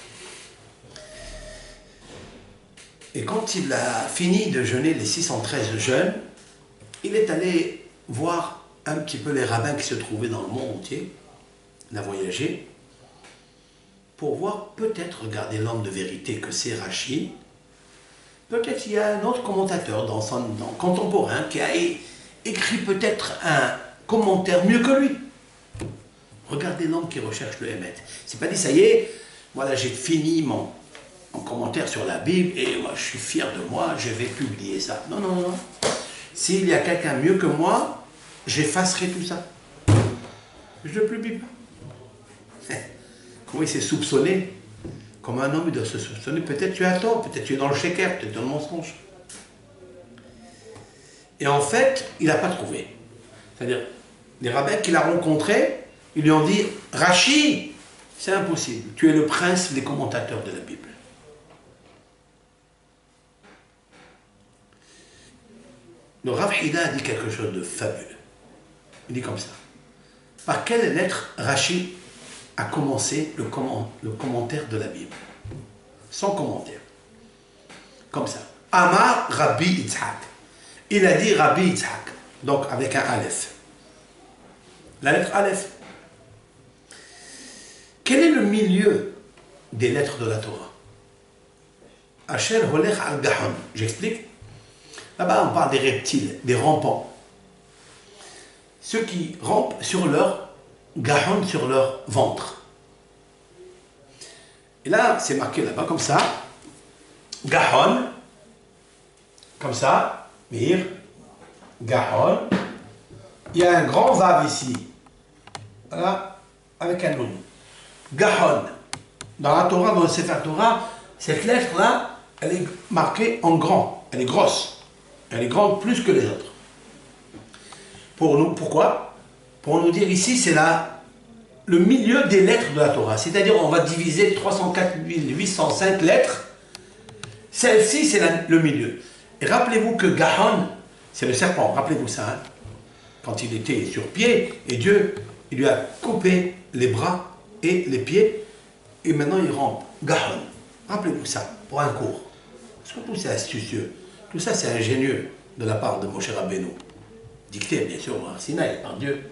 Speaker 1: Et quand il a fini de jeûner les 613 jeûnes, il est allé voir un petit peu les rabbins qui se trouvaient dans le monde entier. Il a voyagé pour voir, peut-être, regarder l'homme de vérité que c'est Rashi. Peut-être il y a un autre commentateur dans son contemporain qui a écrit peut-être un commentaire mieux que lui. Regardez l'homme qui recherche le Hémet. C'est pas dit, ça y est, voilà, j'ai fini mon commentaire sur la Bible et moi je suis fier de moi, je vais publier ça. Non, non, non. S'il y a quelqu'un mieux que moi, j'effacerai tout ça. Je ne publie pas. Comment il s'est soupçonné? Comme un homme, il doit se soupçonner. Peut-être tu as tort, peut-être tu es dans le sheker, peut-être dans le mensonge. Et en fait, il n'a pas trouvé. C'est-à-dire, les rabbins qu'il a rencontrés, ils lui ont dit, Rashi, c'est impossible, tu es le prince des commentateurs de la Bible. Le Rav Hida a dit quelque chose de fabuleux. Il dit comme ça. Par quelle lettre Rashi a commencé le commentaire de la Bible? Sans commentaire. Comme ça. Amar Rabbi Yitzhak. Il a dit Rabbi Yitzhak. Donc avec un Aleph. La lettre Aleph. Quel est le milieu des lettres de la Torah? Asher Holech al Gahon. J'explique. Là-bas, on parle des reptiles, des rampants. Ceux qui rampent sur leur gahon, sur leur ventre. Et là, c'est marqué là-bas comme ça. Gahon, comme ça. Mir, gahon. Il y a un grand vav ici. Voilà, avec un nom. Gahon. Dans la Torah, dans le Sefer Torah, cette lettre-là, elle est marquée en grand. Elle est grosse. Elle est grande plus que les autres. Pour nous, pourquoi? Pour nous dire ici, c'est le milieu des lettres de la Torah. C'est-à-dire, on va diviser 304 805 lettres. Celle-ci, c'est le milieu. Et rappelez-vous que Gahon, c'est le serpent. Rappelez-vous ça. Hein? Quand il était sur pied, et Dieu, il lui a coupé les bras et les pieds. Et maintenant, il rampe. Gahon. Rappelez-vous ça, pour un cours. Surtout, c'est astucieux. Tout ça, c'est ingénieux de la part de Moshe Rabbeinu. Dicté, bien sûr, par Sinaï, par Dieu.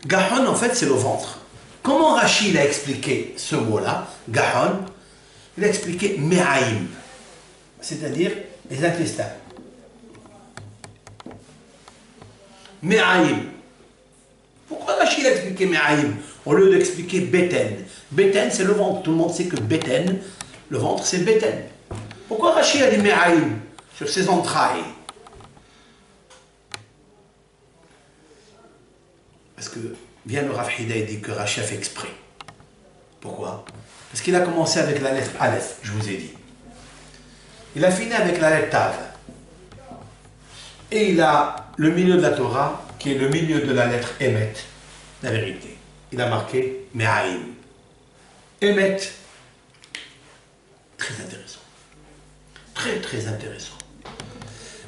Speaker 1: Gahon, en fait, c'est le ventre. Comment Rachid a expliqué ce mot-là, Gahon? Il a expliqué Me'aim, c'est-à-dire les intestins. Me'aim. Pourquoi Rachid a expliqué Me'aim au lieu d'expliquer Beten? Beten, c'est le ventre. Tout le monde sait que Beten, le ventre, c'est Beten. Pourquoi Rachid a dit Me'aim sur ses entrailles? Parce que bien le Rav Hida dit que Rachid a fait exprès. Pourquoi? Parce qu'il a commencé avec la lettre Aleph, je vous ai dit. Il a fini avec la lettre Tav. Et il a le milieu de la Torah, qui est le milieu de la lettre Emet, la vérité. Il a marqué Me'aim. Emet. Très intéressant. Très, très intéressant.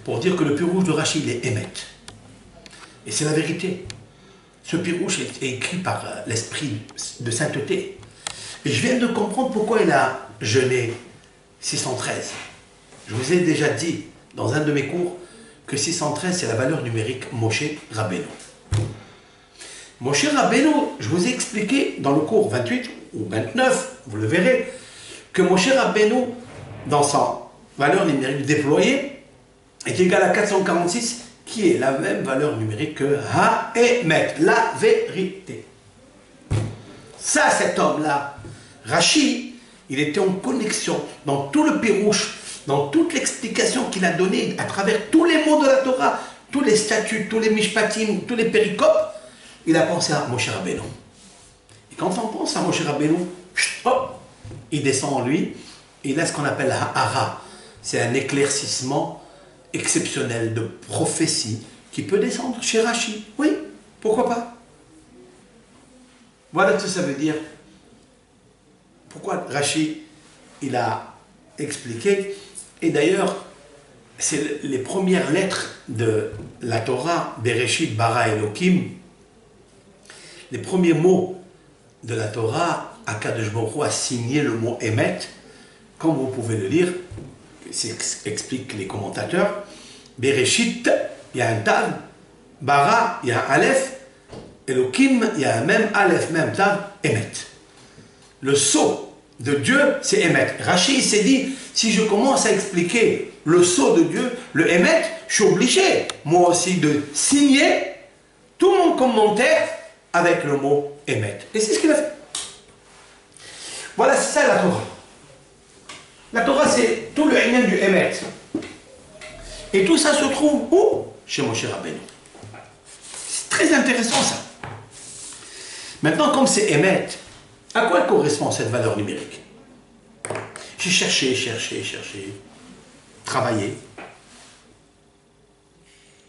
Speaker 1: Pour dire que le pirouche de Rachid est Emet. Et c'est la vérité. Ce pirouche est écrit par l'esprit de sainteté. Et je viens de comprendre pourquoi il a jeûné 613. Je vous ai déjà dit dans un de mes cours que 613 c'est la valeur numérique Moshe Rabbeinu. Moshe Rabbeinu, je vous ai expliqué dans le cours 28 ou 29, vous le verrez, que Moshe Rabbeinu, dans sa valeur numérique déployée, est égal à 446, qui est la même valeur numérique que Ha-Emet, la vérité. Ça, cet homme-là, Rachid, il était en connexion dans tout le pirouche, dans toute l'explication qu'il a donnée à travers tous les mots de la Torah, tous les statuts, tous les mishpatim, tous les péricopes, il a pensé à Moshe Rabbeinu. Et quand on pense à Moshe Rabbeinu, hop, il descend en lui, il a ce qu'on appelle Ha'ara. C'est un éclaircissement exceptionnel de prophétie qui peut descendre chez Rachid. Oui, pourquoi pas? Voilà ce que ça veut dire. Pourquoi Rachid, il a expliqué. Et d'ailleurs, c'est les premières lettres de la Torah, Bereshit, Bara, Elohim. Les premiers mots de la Torah, Akadosh Baruch Hu a signé le mot Emet, comme vous pouvez le lire, expliquent les commentateurs. Bereshit, il y a un Tav, Bara, il y a un Aleph, Elohim, il y a un même Aleph, même Tav, Emet. Le sceau de Dieu, c'est Emet. Rachid s'est dit, si je commence à expliquer le sceau de Dieu, le Emet, je suis obligé, moi aussi, de signer tout mon commentaire avec le mot Emet. Et c'est ce qu'il a fait. Voilà, c'est ça la Torah. La Torah, c'est tout le Emet du Emet. Et tout ça se trouve où? Chez Moshe Rabbeinu. C'est très intéressant ça. Maintenant, comme c'est Emet, à quoi correspond cette valeur numérique? J'ai cherché, travaillé.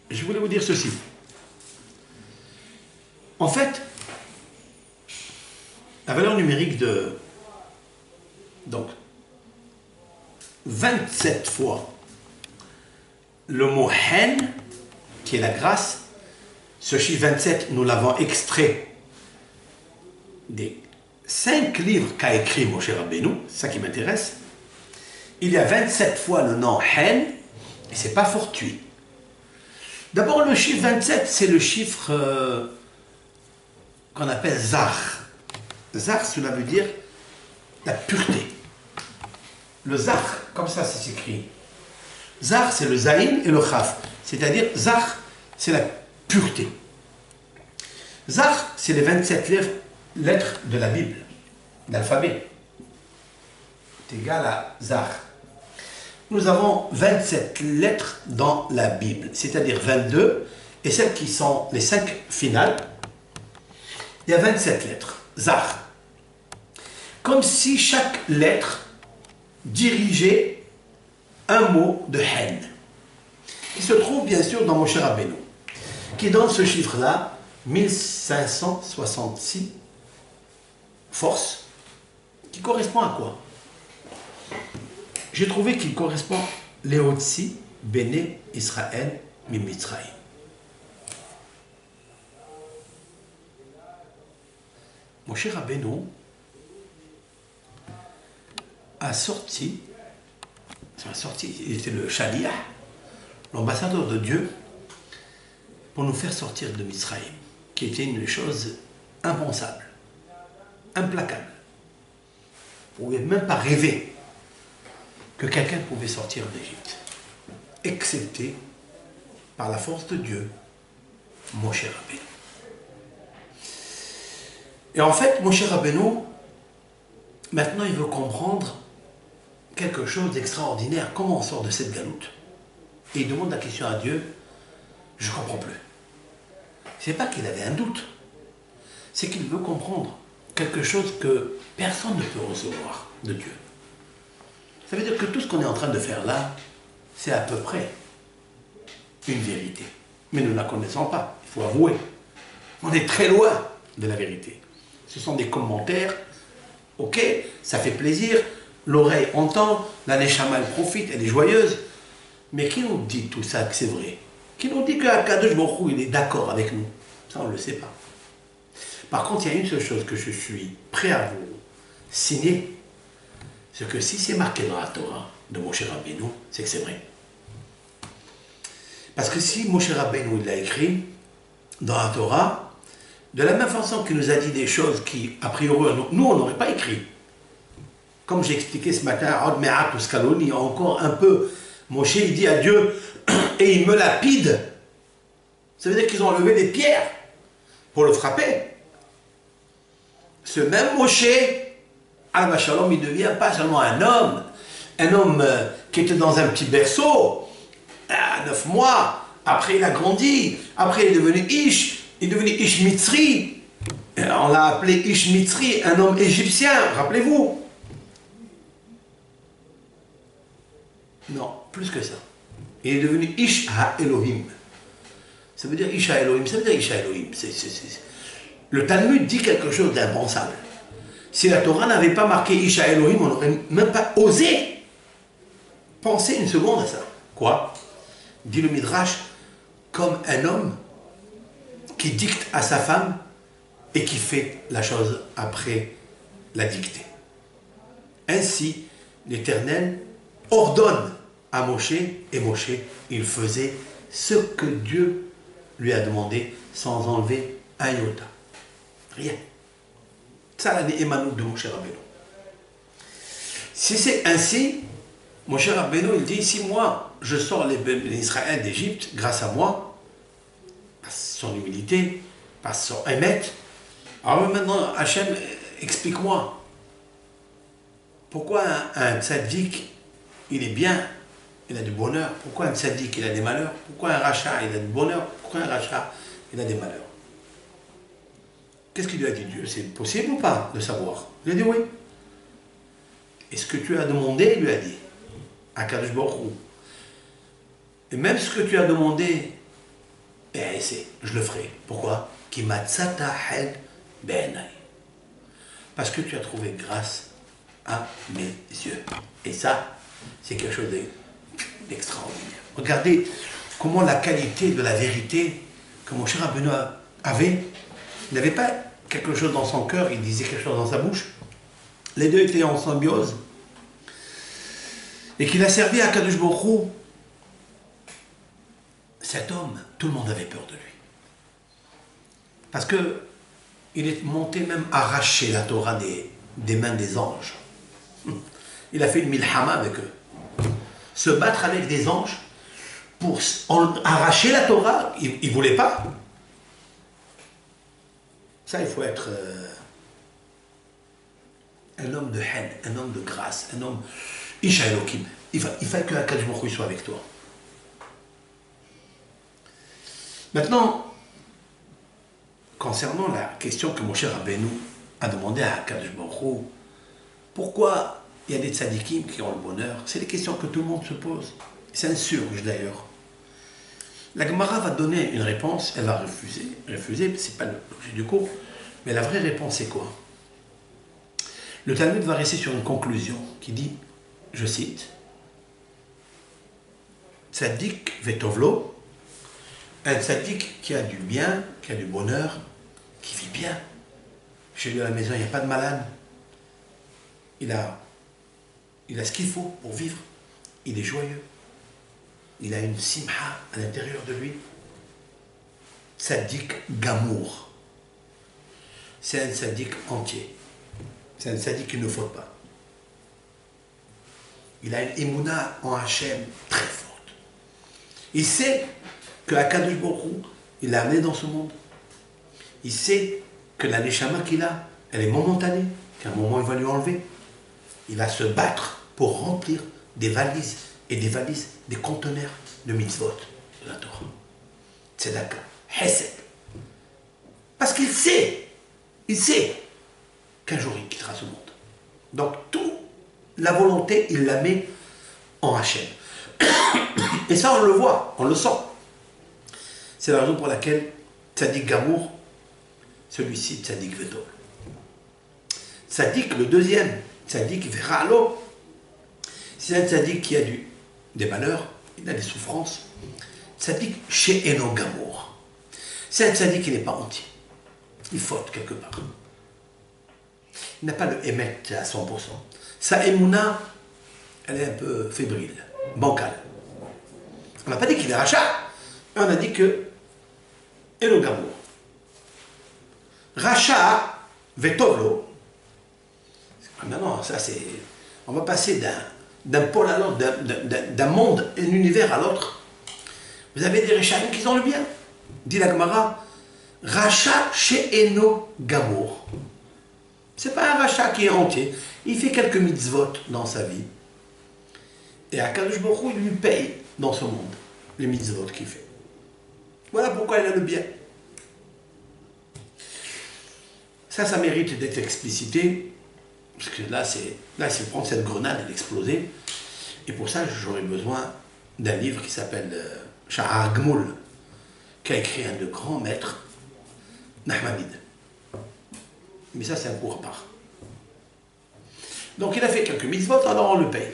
Speaker 1: Je voulais vous dire ceci. En fait, la valeur numérique de... Donc, 27 fois le mot hen, qui est la grâce, ce chiffre 27, nous l'avons extrait des 5 livres qu'a écrit Moshe Rabbeinu, c'est ça qui m'intéresse. Il y a 27 fois le nom hen, et c'est pas fortuit. D'abord, le chiffre 27, c'est le chiffre qu'on appelle Zar. Zar, cela veut dire la pureté. Le Zar, comme ça c'est écrit. Zar, c'est le Zaïn et le Khaf. C'est-à-dire, Zar, c'est la pureté. Zar, c'est les 27 lettres de la Bible, l'alphabet. C'est égal à Zar. Nous avons 27 lettres dans la Bible, c'est-à-dire 22, et celles qui sont les 5 finales, il y a 27 lettres. Zar. Comme si chaque lettre dirigeait un mot de hen, qui se trouve bien sûr dans Moshe Rabbeinu, qui donne ce chiffre-là, 1566 force, qui correspond à quoi? J'ai trouvé qu'il correspond Léotsi, Béné, Israël, Mimitzraïm. Moshe Rabbeinu a sorti, il était le Shaliach, l'ambassadeur de Dieu, pour nous faire sortir de Mizraïm, qui était une chose impensable. implacable. Vous ne pouvez même pas rêver que quelqu'un pouvait sortir d'Égypte, excepté par la force de Dieu, Moshe Rabbeinu. Et en fait, Moshe Rabbeinu, maintenant il veut comprendre quelque chose d'extraordinaire. Comment on sort de cette galoute? Et il demande la question à Dieu, je ne comprends plus. C'est pas qu'il avait un doute, c'est qu'il veut comprendre quelque chose que personne ne peut recevoir de Dieu. Ça veut dire que tout ce qu'on est en train de faire là, c'est à peu près une vérité. Mais nous ne la connaissons pas, il faut avouer. On est très loin de la vérité. Ce sont des commentaires, ok, ça fait plaisir, l'oreille entend, la neshama elle profite, elle est joyeuse. Mais qui nous dit tout ça que c'est vrai? Qui nous dit qu'Akadosh Baruch Hu, il est d'accord avec nous? Ça, on ne le sait pas. Par contre, il y a une seule chose que je suis prêt à vous signer, c'est que si c'est marqué dans la Torah de Moshe Rabbeinu, c'est que c'est vrai. Parce que si Moshe Rabbeinu il l'a écrit dans la Torah, de la même façon qu'il nous a dit des choses qui, a priori, nous, on n'aurait pas écrit. Comme j'ai expliqué ce matin, Od Me'at Uskaloni, encore un peu, Moshe il dit à Dieu, et il me lapide. Ça veut dire qu'ils ont levé des pierres pour le frapper. Ce même Moshe, Alma Shalom, il ne devient pas seulement un homme qui était dans un petit berceau, à 9 mois, après il a grandi, après il est devenu Ish, il est devenu Ish Mitzri, on l'a appelé Ish Mitzri, un homme égyptien, rappelez-vous. Non, plus que ça. Il est devenu Ish Ha-Elohim. Ça veut dire Ish Ha-Elohim, ça veut dire Ish Ha-Elohim. Le Talmud dit quelque chose d'impensable. Si la Torah n'avait pas marqué Ish Ha-Elohim, on n'aurait même pas osé penser une seconde à ça. Quoi? Dit le Midrash, comme un homme qui dicte à sa femme et qui fait la chose après la dictée. Ainsi, l'Éternel ordonne à Moshe, et Moshe, il faisait ce que Dieu lui a demandé sans enlever un iota. Rien. Ça, la Emmanuel de Moshe Rabbeinu. Si c'est ainsi, Moshe Rabbeinu, il dit, si moi, je sors les Israël d'Égypte, grâce à moi, par son humilité, par son émet, alors maintenant, Hachem, explique-moi, pourquoi un tzaddik, il est bien, il a du bonheur? Pourquoi un tzaddik, il a des malheurs? Pourquoi un rachat, il a du bonheur? Pourquoi un rachat, il a des malheurs? Qu'est-ce qu'il lui a dit Dieu? C'est possible ou pas de savoir? Il a dit oui. Et ce que tu as demandé, il lui a dit, à Kadosh Baruch Hu. Et même ce que tu as demandé, je le ferai. Pourquoi? Parce que tu as trouvé grâce à mes yeux. Et ça, c'est quelque chose d'extraordinaire. Regardez comment la qualité de la vérité que Moshe Rabbeinu avait, il n'avait pas quelque chose dans son cœur, il disait quelque chose dans sa bouche. Les deux étaient en symbiose. Et qu'il a servi à Kadosh Baruch Hu. Cet homme, tout le monde avait peur de lui. Parce que il est monté même arracher la Torah des mains des anges. Il a fait une milhama avec eux. Se battre avec des anges pour arracher la Torah, il ne voulait pas. Ça, il faut être un homme de haine, un homme de grâce, un homme Isha Elohim. Il faut que Akadosh Baruch Hu soit avec toi. Maintenant, concernant la question que Moshe Rabbeinu a demandé à Akadosh Baruch Hu, pourquoi il y a des tzadikim qui ont le bonheur? C'est des questions que tout le monde se pose. C'est un surge d'ailleurs. La Gemara va donner une réponse, elle va refuser. Refuser, c'est pas l'objet du cours, mais la vraie réponse c'est quoi? Le Talmud va rester sur une conclusion qui dit, je cite, Tzadik vetovlo, un tzaddik qui a du bien, qui a du bonheur, qui vit bien. Chez lui à la maison, il n'y a pas de malade. Il a ce qu'il faut pour vivre. Il est joyeux. Il a une simha à l'intérieur de lui. Tzaddik gamour. C'est un tzaddik entier. C'est un tzaddik qui ne faute pas. Il a une émouna en Hachem très forte. Il sait que Akadosh Baruch Hu, il l'a amené dans ce monde. Il sait que la neshama qu'il a, elle est momentanée, qu'à un moment il va lui enlever. Il va se battre pour remplir des valises et des valises, des conteneurs de mitzvot de la Torah. Tzedaka, Hesed. Parce qu'il sait qu'un jour il quittera ce monde. Donc toute la volonté, il la met en Hachem. Et ça, on le voit, on le sent. C'est la raison pour laquelle Tzadik Gamour, celui-ci, Tzadik Vedol. Tzadik, le deuxième, Tzadik Veralo, c'est un Tzadik qui a des malheurs, il a des souffrances. Tzadik She'eno Gamour. C'est un Tzadik qui n'est pas entier. Il faute quelque part. Il n'a pas le émet à 100%. Sa émouna, elle est un peu fébrile, bancale. On n'a pas dit qu'il est rachat, mais on a dit que Eno Gamour. Rachat, Vetovlo. Maintenant, ça c'est. On va passer d'un pôle à l'autre, d'un monde, un univers à l'autre. Vous avez des Réchaim qui ont le bien. Dit la Gemara, Rachat chez Eno Gamour. C'est pas un rachat qui est entier. Il fait quelques mitzvot dans sa vie. Et Akadosh Baruch Hu, il lui paye dans ce monde les mitzvot qu'il fait. Voilà pourquoi il a le bien. Ça mérite d'être explicité. Parce que là, c'est prendre cette grenade et l'exploser. Et pour ça, j'aurais besoin d'un livre qui s'appelle Sha'ar Gmoul, qu'a écrit un de grands maîtres, Nahmamid. Mais ça, c'est un cours à part. Donc, il a fait quelques mitzvot, alors on le paye.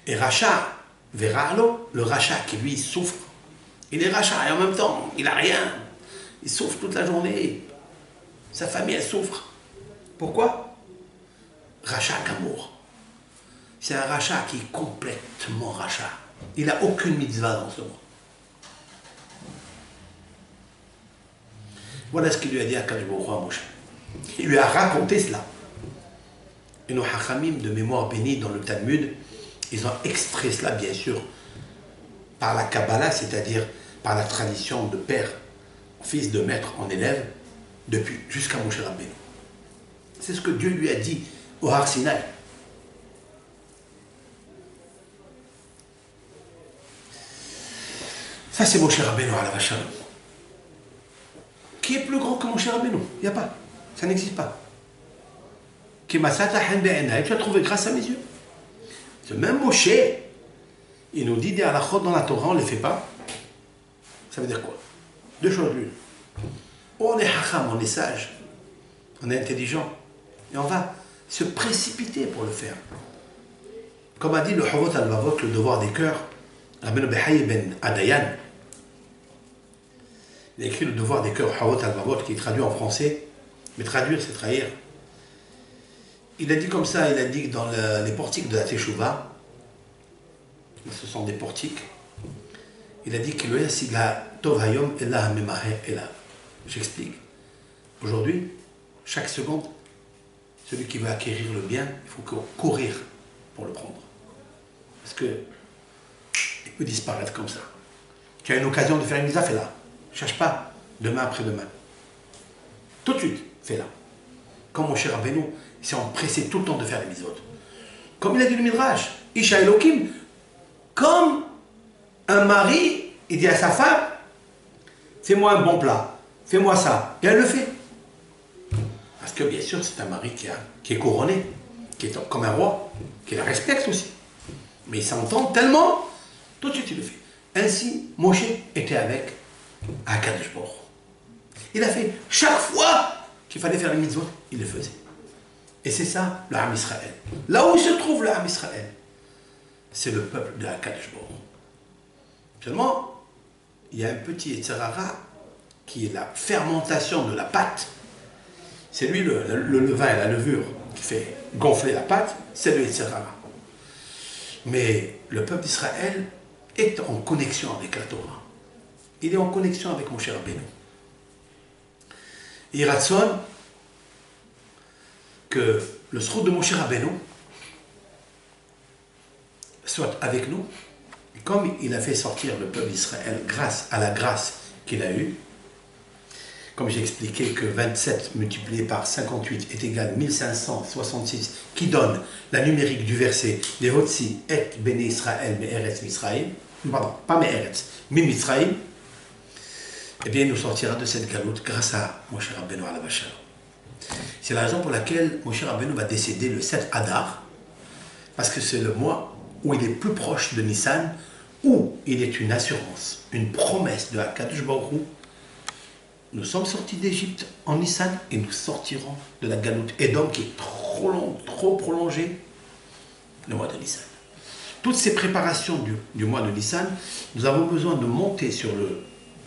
Speaker 1: Et Racha, Veralo, le Racha qui lui souffre, il est Racha et en même temps, il n'a rien. Il souffre toute la journée. Sa famille, elle souffre. Pourquoi? Racha Gamour. C'est un Racha qui est complètement Racha. Il n'a aucune mitzvah dans ce monde. Voilà ce qu'il lui a dit à Akadosh Baruch Hu à Moshe. Il lui a raconté cela. Et nos hachamim de mémoire bénie dans le Talmud, ils ont extrait cela bien sûr par la Kabbalah, c'est-à-dire par la tradition de père, fils de maître en élève, depuis jusqu'à Moshe Rabbeinu. C'est ce que Dieu lui a dit au Har Sinaï. Ça c'est Moshe Rabbeinu à la vache. Qui est plus grand que Moshe Rabbeinu? Il n'y a pas. Ça n'existe pas. Tu as trouvé grâce à mes yeux. Ce même Moshe, il nous dit des halachot dans la Torah, on ne les fait pas. Ça veut dire quoi? Deux choses l'une. On est hacham, on est sage, on est intelligent, et on va se précipiter pour le faire. Comme a dit le Chovot al-Vavot, le devoir des cœurs, Rabbeinu Behaye ben Adayan, il a écrit le devoir des cœurs, Chovot al-Vavot, qui est traduit en français, mais traduire c'est trahir. Il a dit comme ça, il a dit que dans les portiques de la Teshuvah, ce sont des portiques, il a dit que le Yasigla Tov Hayom Ela Memahe Ela. J'explique. Aujourd'hui, chaque seconde, celui qui veut acquérir le bien, il faut courir pour le prendre. Parce que il peut disparaître comme ça. Tu as une occasion de faire une mitzvah, fais-la. Ne cherche pas demain après-demain. Tout de suite, fais-la. Comme mon cher Rabbeinu, il s'est empressé tout le temps de faire les mitzvot. Comme il a dit le Midrash, Isha Elokim, comme un mari, il dit à sa femme, fais-moi un bon plat, fais-moi ça. Et elle le fait. Parce que bien sûr, c'est un mari qui est couronné, qui est comme un roi, qui la respecte aussi. Mais il s'entend tellement, tout de suite il le fait. Ainsi, Moshe était avec Akadosh Baruch Hu. Il a fait chaque fois qu'il fallait faire les mitzvot, il le faisait. Et c'est ça, le Ham Israël. Là où se trouve le Ham Israël, c'est le peuple de Akadosh Baruch Hu. Seulement, il y a un petit Yetzirara qui est la fermentation de la pâte. C'est lui le levain et la levure qui fait gonfler la pâte, c'est le Yetzirara. Mais le peuple d'Israël est en connexion avec la Torah. Il est en connexion avec Moshe Rabbeinu. Iratson, que le sroud de Moshe Rabbeinu soit avec nous, comme il a fait sortir le peuple d'Israël grâce à la grâce qu'il a eue. Comme j'ai expliqué que 27 multiplié par 58 est égal à 1566, qui donne la numérique du verset « Lehotzi et Bene Israël me'eretz Misraïm », pardon, pas me'eretz, mi Misraïm, eh bien il nous sortira de cette galoute grâce à Moshe Rabbeinu alav hashalom. C'est la raison pour laquelle Moshe Rabbeinu va décéder le 7 Adar, parce que c'est le mois où il est plus proche de Nissan, où il est une assurance, une promesse de Akadosh Baruch Hu. Nous sommes sortis d'Égypte en Nissan et nous sortirons de la galoute Édom qui est trop long, trop prolongée, le mois de Nissan. Toutes ces préparations du mois de Nissan, nous avons besoin de monter sur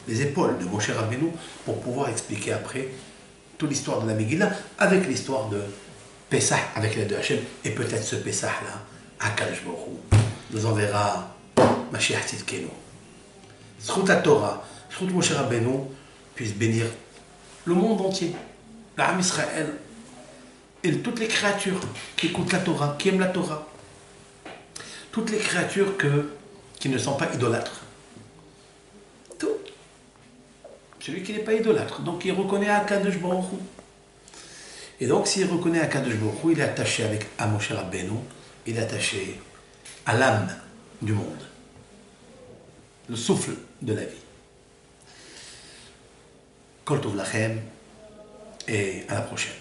Speaker 1: les épaules de Moshe Rabbeinu pour pouvoir expliquer après toute l'histoire de la Megillah avec l'histoire de Pessah avec l'aide de Hachem et peut-être ce Pessah-là, Akadosh Baruch Hu nous enverra Mashiach Tzidkenu. Zchut HaTorah, Zchut Moshe Rabbeinu puisse bénir le monde entier, l'âme Israël et toutes les créatures qui écoutent la Torah, qui aiment la Torah. Toutes les créatures qui ne sont pas idolâtres. Tout. Celui qui n'est pas idolâtre, donc il reconnaît Akadosh Baruch Hu. Et donc s'il reconnaît Akadosh Baruch Hu, il est attaché à Moshe Rabbeinu, il est attaché à l'âme du monde, le souffle de la vie. Kol Tov Lachem et à la prochaine.